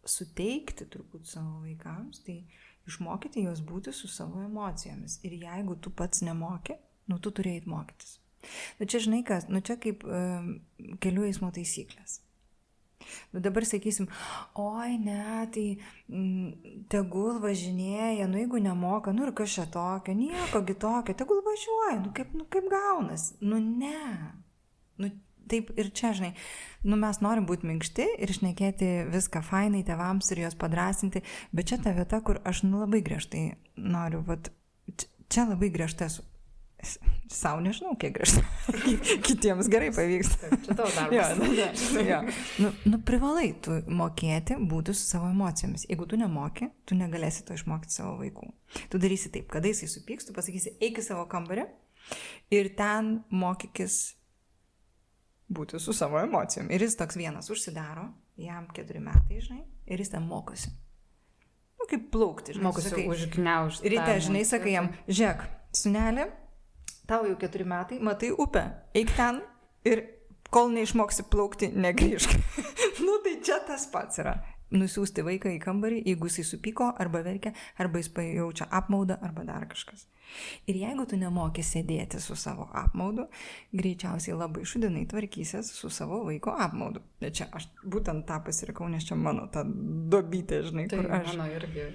suteikti turbūt savo vaikams, tai išmokyti juos būti su savo emocijomis. Ir jeigu tu pats nemoki, tu turėjai mokytis. Čia žinai kas, čia kaip kelių eismo taisyklės. Dabar sakysim, oi ne, tai tegul važinėja, jeigu nemoka, ir kas čia tokio, niekogi tokio, tegul važiuoja, kaip gaunas, ne. Taip ir čia, žinai, mes norim būti minkšti ir šnekėti viską fainai tėvams ir juos padrasinti, bet čia ta vieta, kur aš labai griežtai noriu, čia labai griežtai esu. Sau nežinau, kiek griežtai. Kitiems gerai pavyks. Čia tavo darbas. Privalai tu mokėti būti su savo emocijomis. Jeigu tu nemoki, tu negalėsi to išmokti savo vaikų. Tu darysi taip, kada jisai supyks, tu pasakysi, eik į savo kambarį ir ten mokykis būti su savo emocijom. Ir jis toks vienas užsidaro, jam 4 metai, žinai, ir jis ten mokosi. Kaip plaukti, žinai. Mokosi užgniaužti. Ryte, žinai, sakai jam, žiūrėk, sūneli, tau jau 4 metai, matai upę, eik ten ir kol neišmoksi plaukti, negrįžk. Tai čia tas pats yra. Nusiųsti vaiką į kambarį, jeigu jisai supyko, arba verkia, arba jis pajaučia apmaudą, arba dar kažkas. Ir jeigu tu nemoki sėdėti su savo apmaudu, greičiausiai labai šudinai tvarkysies su savo vaiko apmaudu. Bet čia aš būtent tą pasirinkau, nes čia mano ta dobytė, žinai, tai kur aš... Mano irgi.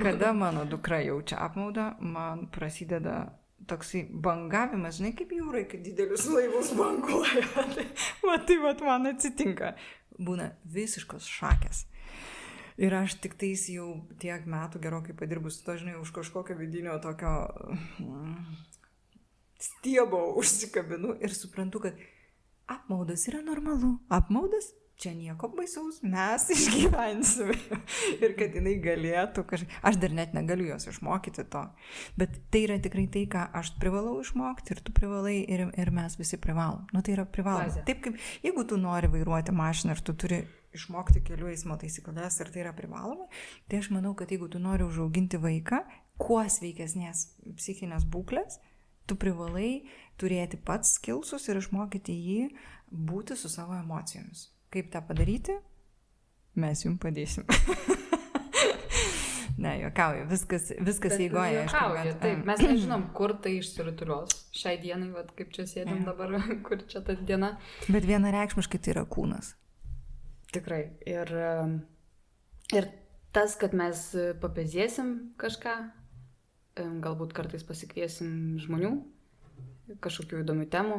Kada mano dukra jaučia apmaudą, man prasideda toksai bangavimas, žinai, kaip jūrai, kai didelius laivus banguoja. Tai man atsitinka. Būna visiškos šakės. Ir aš tik tais jau tiek metų gerokai padirbus, to, žinai, už kažkokio vidinio tokio stiebo užsikabinu ir suprantu, kad apmaudas yra normalu. Apmaudas čia nieko baisaus, mes išgyvensime. Ir kad jinai galėtų kažkaip... Aš dar net negaliu jos išmokyti to. Bet tai yra tikrai tai, ką aš privalau išmokti ir tu privalai ir mes visi privalom. Tai yra privaloma. Taip kaip, jeigu tu nori vairuoti mašiną ir tu turi išmokti kelių eismo taisyklės ir tai yra privaloma, tai aš manau, kad jeigu tu nori užauginti vaiką, kuo sveikesnės psichinės būklės, tu privalai turėti pats skilsus ir išmokyti jį būti su savo emocijomis. Kaip tą padaryti? Mes jums padėsim. Ne, juokauju, viskas eigoja. Taip, mes nežinom, kur tai išsirutulios. Šiai dienai, kaip čia sėdim dabar, kur čia ta diena. Bet vienareikšmiškai tai yra kūnas. Tikrai. Ir tas, kad mes papezėsim kažką, galbūt kartais pasikviesim žmonių, kažkokių įdomių temų,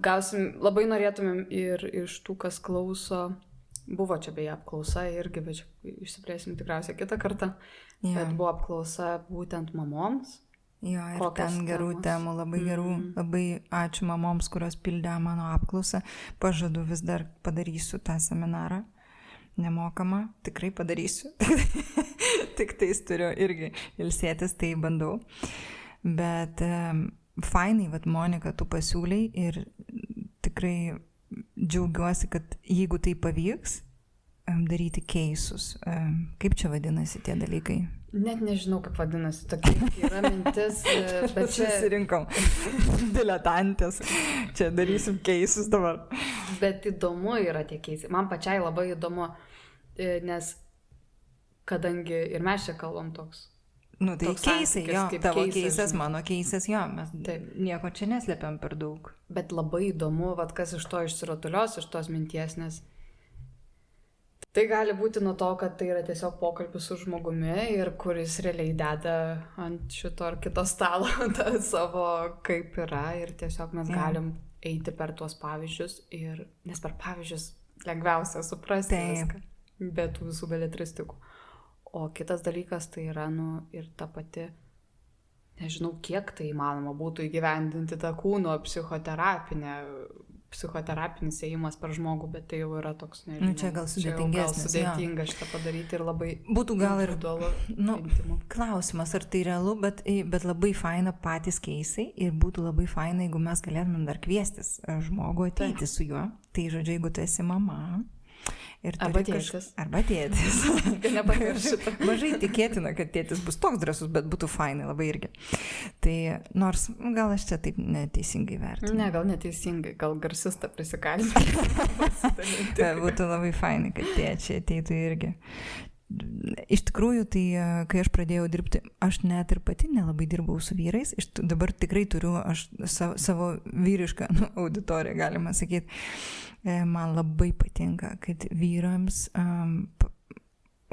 gausim, labai norėtumėm ir iš tų, kas klauso, buvo čia beje apklausa irgi, bet išsiplėsim tikriausiai kitą kartą, bet buvo apklausa būtent mamoms. Jo, ir ten gerų temų, labai gerų, labai ačiū mamoms, kurios pildė mano apklausą, pažadu vis dar padarysiu tą seminarą, nemokamą, tikrai padarysiu, tik tais turiu irgi ilsėtis, tai bandau, bet fainai, Monika, tu pasiūlei ir tikrai džiaugiuosi, kad jeigu tai pavyks, daryti keisus. Kaip čia vadinasi tie dalykai? Net nežinau, kaip vadinasi, tokia yra mintis, bet čia... Susirinkom diletantės, čia darysim keisus dabar. Bet įdomu yra tie keisai. Man pačiai labai įdomu, nes kadangi ir mes čia kalbam toks. Tai keisai, jo, tavo keisas, mano keisas, jo, mes nieko čia neslėpiam per daug. Bet labai įdomu, kas iš to išsirotulios, iš tos minties, nes Tai gali būti nuo to, kad tai yra tiesiog pokalbis su žmogumi ir kuris realiai deda ant šito ar kito stalo tą savo kaip yra ir tiesiog mes galim eiti per tuos pavyzdžius nes per pavyzdžius lengviausia suprasti viską, be tų visų beletristikų. O kitas dalykas tai yra, ir ta pati, nežinau, kiek tai įmanoma būtų įgyvendinti tą kūno psichoterapinis ėjimas per žmogų, bet tai jau yra toks, nežinau, čia gal sudėtinga šitą padaryti ir labai būtų gal ir intimu. Klausimas, ar tai realu, bet labai faina patys keisai ir būtų labai faina, jeigu mes galėtume dar kviestis žmogų ateiti su juo. Tai žodžiu, jeigu tu esi mama. Arba tėtis. Mažai tikėtina, kad tėtis bus toks drąsus, bet būtų fainai labai irgi. Tai nors gal aš čia taip neteisingai vertinu. Ne, gal neteisingai, gal garsistą prisikalbinti. Būtų labai fainai, kad tėčiai ateitų irgi. Iš tikrųjų, tai kai aš pradėjau dirbti, aš net ir pati nelabai dirbau su vyrais. Dabar tikrai turiu aš savo vyrišką auditoriją, galima sakyti. Man labai patinka, kad vyrams,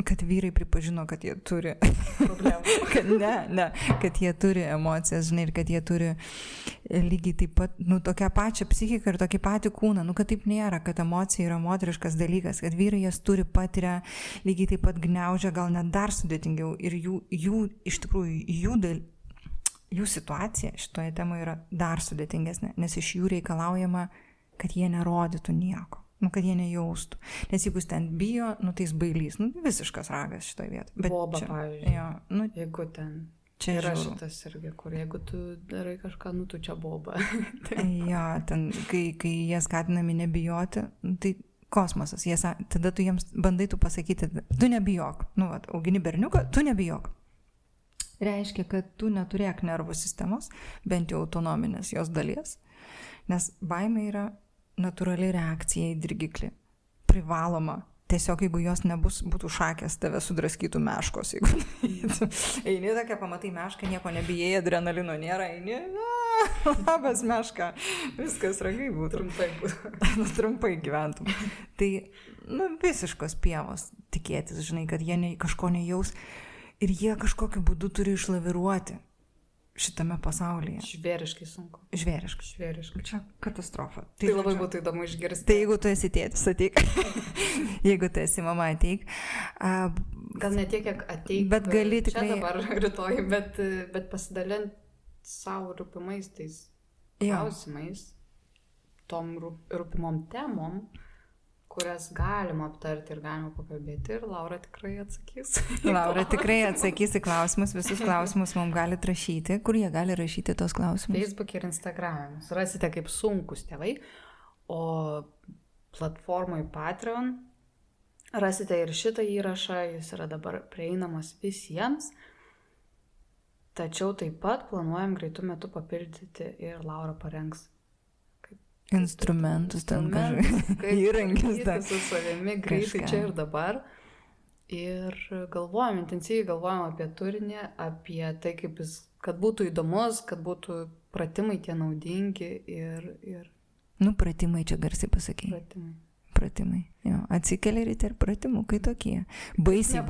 kad vyrai pripažino, kad jie turi problemų. kad jie turi emocijas, žinai, ir kad jie turi lygiai taip pat, tokią pačią psichiką ir tokį patį kūną, kad taip nėra, kad emocija yra moteriškas dalykas, kad vyrai jas turi, patiria, lygiai taip pat gniaužia, gal net dar sudėtingiau ir jų iš tikrųjų, jų situacija šitoje temoje yra dar sudėtingesnė, nes iš jų reikalaujama, kad jie nerodytų nieko, kad jie nejaustų. Nes jeigu jis ten bijo, tai jis bailys, visiškas ragas šitoje vietoje. Boba, pavyzdžiui. Jeigu ten čia yra šitas irgi, kur jeigu tu darai kažką, tu čia boba. Ten, kai jie skatinami nebijoti, tai kosmosas. Tada tu jiems bandai pasakyti, tu nebijok. Augini berniuką, tu nebijok. Reiškia, kad tu neturėk nervų sistemos, bent jau autonominės jos dalies, nes baimė yra natūrali reakcija į dirgiklį. Privaloma. Tiesiog, jeigu jos būtų šakės, tave sudraskytų meškos. Jeigu eini tokia, pamatai mešką, nieko nebijai, adrenalino nėra, eini, labas meška, viskas ragai būtų. Trumpai gyventum. Tai, visiškos pievos tikėtis, žinai, kad jie kažko nejaus ir jie kažkokiu būdu turi išlaviruoti šitame pasaulyje. Žvėriškai sunku. Žvėriškai. Čia katastrofa. Tai labai būtų įdomu išgirsti. Tai jeigu tu esi tėtis, ateik. Jeigu tu esi mama, ateik. Gal ne tiek, kiek ateik. Bet gali tikrai... Čia dabar rytoj, bet pasidalint savo rūpimais tais klausimais, tom rūpimom temom, kurias galima aptarti ir galima pakalbėti ir Laura tikrai atsakys. Laura tikrai atsakys į klausimus, visus klausimus mums gali rašyti. Kur jie gali rašyti tos klausimus? Facebook ir Instagram. Rasite kaip sunkus tėvai, o platformai Patreon rasite ir šitą įrašą, jis yra dabar prieinamas visiems, tačiau taip pat planuojam greitų metų papildyti ir Laura parengs instrumentus, ten įrankius. Su savimi greitai čia ir dabar. Ir intensyviai galvojam apie turinį, apie tai, kad būtų įdomus, kad būtų pratimai tie naudingi ir... Pratimai čia garsiai pasakai. Pratimai. Atsikeli ryte ir pratimukai tokie. Baisiai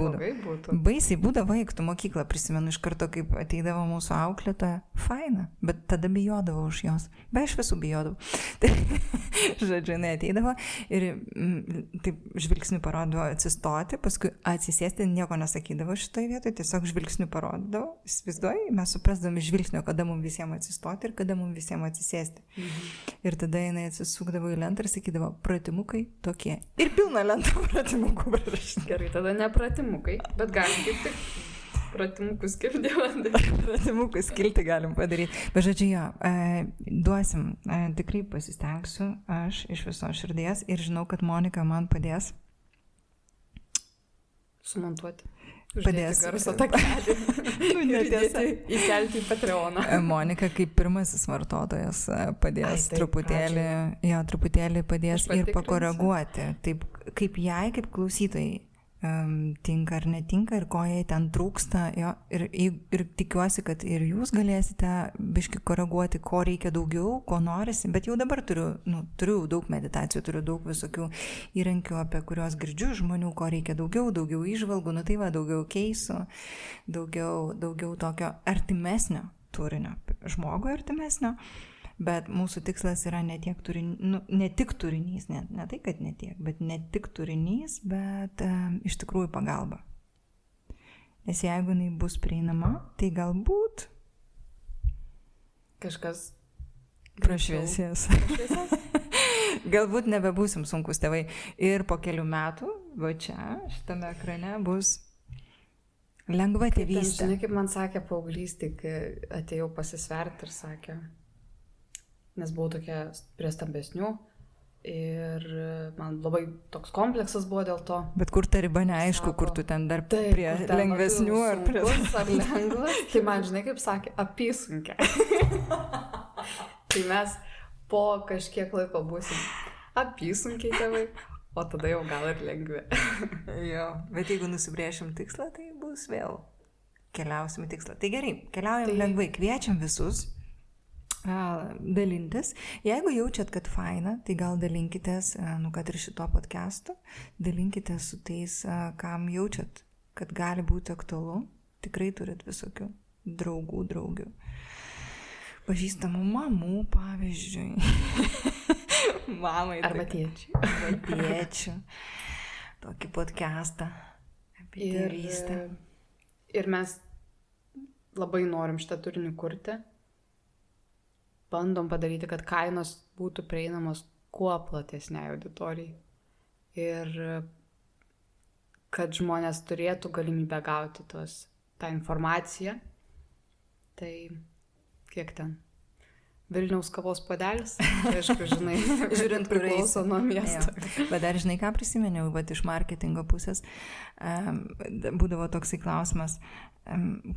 būdavo, eik tu mokyklą, prisimenu iš karto, kaip ateidavo mūsų auklėtoja, faina, bet tada bijodavo už jos. Be aš visų bijodavau. Žodžiu, jinai ateidavo ir taip žvilgsniu parodavo atsistoti, paskui atsisėsti, nieko nesakydavo šitoje vietoje, tiesiog žvilgsniu parodavo. Įsivaizduoji, mes suprasdami žvilgsnio, kada mums visiems atsistoti ir kada mums visiems atsisėsti. Ir tada jinai atsisukdavo į lentą ir sakydavo, pratimukai tokie. Ir pilna lenta pratimukų prirašyti. Gerai, tada ne pratimukai, bet galim kaip tik pratimukus skilti. Pratimukus skilti galim padaryti. Bet žodžiu, duosim, tikrai pasistengsiu aš iš viso širdies ir žinau, kad Monika man padės. Sumontuoti. Padės. Garso takelį. Įkelti į Patreoną. Monika kaip pirmasis vartotojas padės truputėlį padės ir pakoreguoti. Taip, kaip jai, kaip klausytojai, tinka ar netinka ir ko jai ten trūksta. Jo, ir tikiuosi, kad ir jūs galėsite biški koreguoti, ko reikia daugiau, ko norisi. Bet jau dabar turiu daug meditacijų, turiu daug visokių įrankių, apie kuriuos girdžiu žmonių, ko reikia daugiau įžvalgų, tai va, daugiau keisų, daugiau tokio artimesnio turinio, žmogui artimesnio. Bet mūsų tikslas yra ne tik turinys, ne tai, kad ne tiek, bet ne tik turinys, bet iš tikrųjų pagalba. Nes jeigu jinai bus prieinama, tai galbūt kažkas prašviesės. Galbūt nebebūsim sunkus tėvai. Ir po kelių metų, va čia, šitame ekrane bus lengva tėvystė. Žinai, kaip man sakė paauglystė, kai atėjau pasisverti ir sakė, nes buvau tokia prie stambesnių ir man labai toks kompleksas buvo dėl to. Bet kur ta riba neaišku, kur tu ten dar prie lengvesnių ar prie... Ar lengvas, tai man žinai, kaip sakė, apysunkia. Tai mes po kažkiek laiko būsim apysunkiai tėvai, o tada jau gal ir lengvi. Jo, bet jeigu nusibrėšim tikslą, tai bus vėl keliausim į tikslą. Tai gerai, keliaujam lengvai, kviečiam visus dalintis. Jeigu jaučiat, kad faina, tai gal dalinkitės, kad ir šito podcastu, dalinkitės su tais, kam jaučiat, kad gali būti aktualu. Tikrai turit visokių draugių. Pažįstamų mamų, pavyzdžiui. Mamai. Arba tėčių. Tokį podcastą apie tėvystę. Ir mes labai norim šitą turinį kurti. Bandom padaryti, kad kainos būtų prieinamos kuo platesniai auditorijai. Ir kad žmonės turėtų galimybę gauti tą informaciją. Tai kiek ten? Vilniaus kavos puodelis, aišku, žinai, žiūrint priklauso nuo miesto. Bet dar žinai, ką prisimeniau, iš marketingo pusės, būdavo toksai klausimas,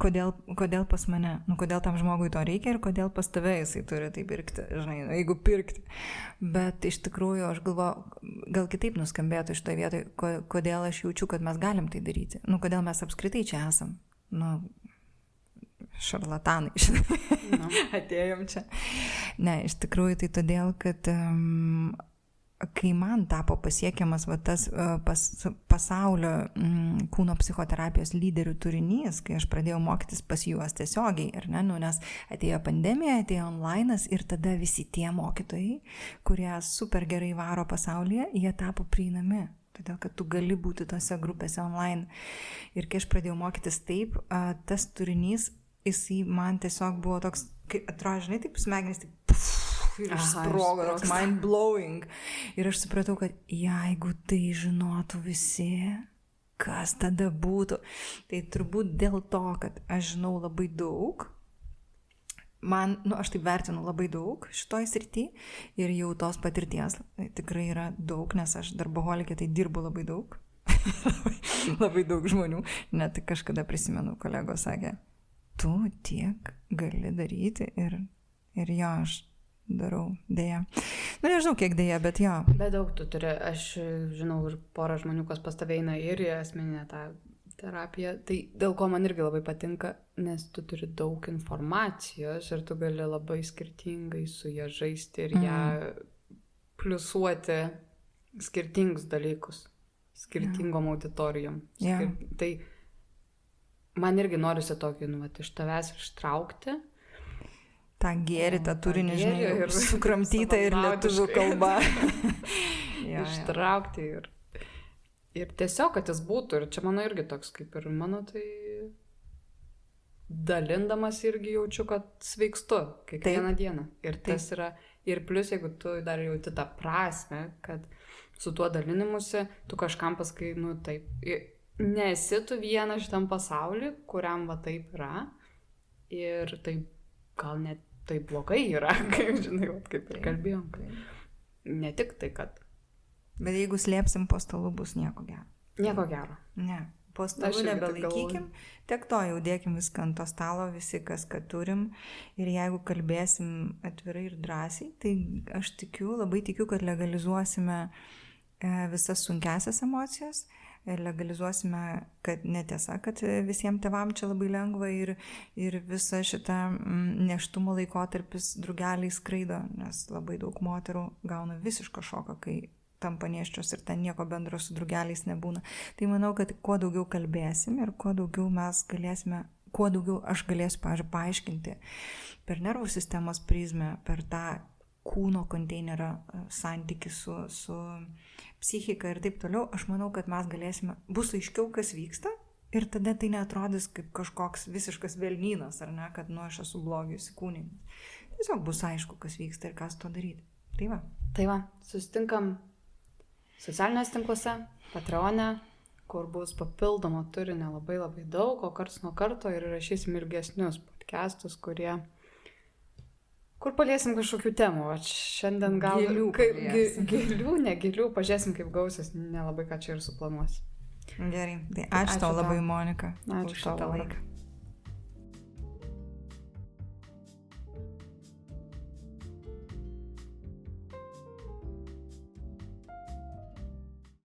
kodėl pas mane, kodėl tam žmogui to reikia ir kodėl pas tave jisai turi tai pirkti, žinai, jeigu pirkti. Bet iš tikrųjų, aš galvoju, gal kitaip nuskambėtų šitoje vietoje, kodėl aš jaučiu, kad mes galim tai daryti, kodėl mes apskritai čia esam, šarlatanai, atėjom čia. Ne, iš tikrųjų tai todėl, kad kai man tapo pasiekiamas tas pasaulio kūno psichoterapijos lyderių turinys, kai aš pradėjau mokytis pas juos tiesiogiai, nes atėjo pandemija, atėjo online'as ir tada visi tie mokytojai, kurie super gerai varo pasaulyje, jie tapo prieinami. Todėl, kad tu gali būti tose grupėse online. Ir kai aš pradėjau mokytis taip, tas turinys jisai man tiesiog buvo toks, atrodo, žinai, taip smegenys, ir išsprogo, toks mind blowing. Ir aš supratau, kad jeigu tai žinotų visi, kas tada būtų, tai turbūt dėl to, kad aš žinau labai daug, aš taip vertinu labai daug šitoj srity ir jau tos patirties tikrai yra daug, nes aš darboholikė, tai dirbu labai daug, labai daug žmonių, net kažkada prisimenu, kolegos sakė, tu tiek gali daryti ir jo, aš darau, dėja. Nežinau, kiek dėja, bet jo. Bet daug tu turi, aš žinau ir porą žmonių, kas pas tave eina ir į asmeninę tą terapiją, tai dėl ko man irgi labai patinka, nes tu turi daug informacijos ir tu gali labai skirtingai su ją žaisti ir ją pliusuoti skirtingus dalykus, skirtingom auditorijom. Tai man irgi norisi tokį, iš tavęs ištraukti. tą gėrį, tą turinį, žinai, ir sukramtytą ir lietuvių kalbą. Ištraukti ir tiesiog, kad jis būtų. Ir čia mano irgi toks, kaip ir mano, tai dalindamas irgi jaučiu, kad sveikstu kiekvieną dieną. Ir tas yra, ir plus, jeigu tu dar jauti tą prasme, kad su tuo dalinimusi, tu kažkam paskai, nu taip, nesi tu vienas šitam pasauly, kuriam va taip yra. Ir tai gal net tai blogai yra, kaip žinai, kaip ir kalbėjom. Ne tik tai, kad... Bet jeigu slėpsim po stalu, bus nieko gero. Nieko gero. Ne, po stalu nebelaikykim, tiek to jau dėkim viską ant to stalo, visi kas, ką turim. Ir jeigu kalbėsim atvirai ir drąsiai, tai aš tikiu, labai tikiu, kad legalizuosime visas sunkiasias emocijas, legalizuosime, kad netiesa, kad visiems tėvam čia labai lengva ir visa šita nėštumo laikotarpis drugeliai skraido, nes labai daug moterų gauna visišką šoką, kai tampa nėščios ir ten nieko bendro su drugeliais nebūna. Tai manau, kad kuo daugiau kalbėsim ir kuo daugiau mes galėsime, kuo daugiau aš galėsiu, pavyzdžiui, paaiškinti per nervų sistemos prizmę, per tą kūno konteinerio santykį su psichika ir taip toliau, aš manau, kad mes galėsime, bus aiškiau, kas vyksta ir tada tai neatrodys kaip kažkoks visiškas velnynas, ar ne, kad aš esu blogio įsikūnijimas. Tiesiog bus aišku, kas vyksta ir kas to daryti. Tai va, susitinkam socialinės tinkluose, Patreone, kur bus papildomo turinio labai labai daug, o karts nuo karto ir rašysim ilgesnius podcastus, kur paliesim kažkokių temų. Šiandien gal gilių, negilių, pažiūrėsim kaip gausis, nelabai ką čia ir suplanuosi. Gerai, tai ačiū tau labai, Monika, už šitą laiką.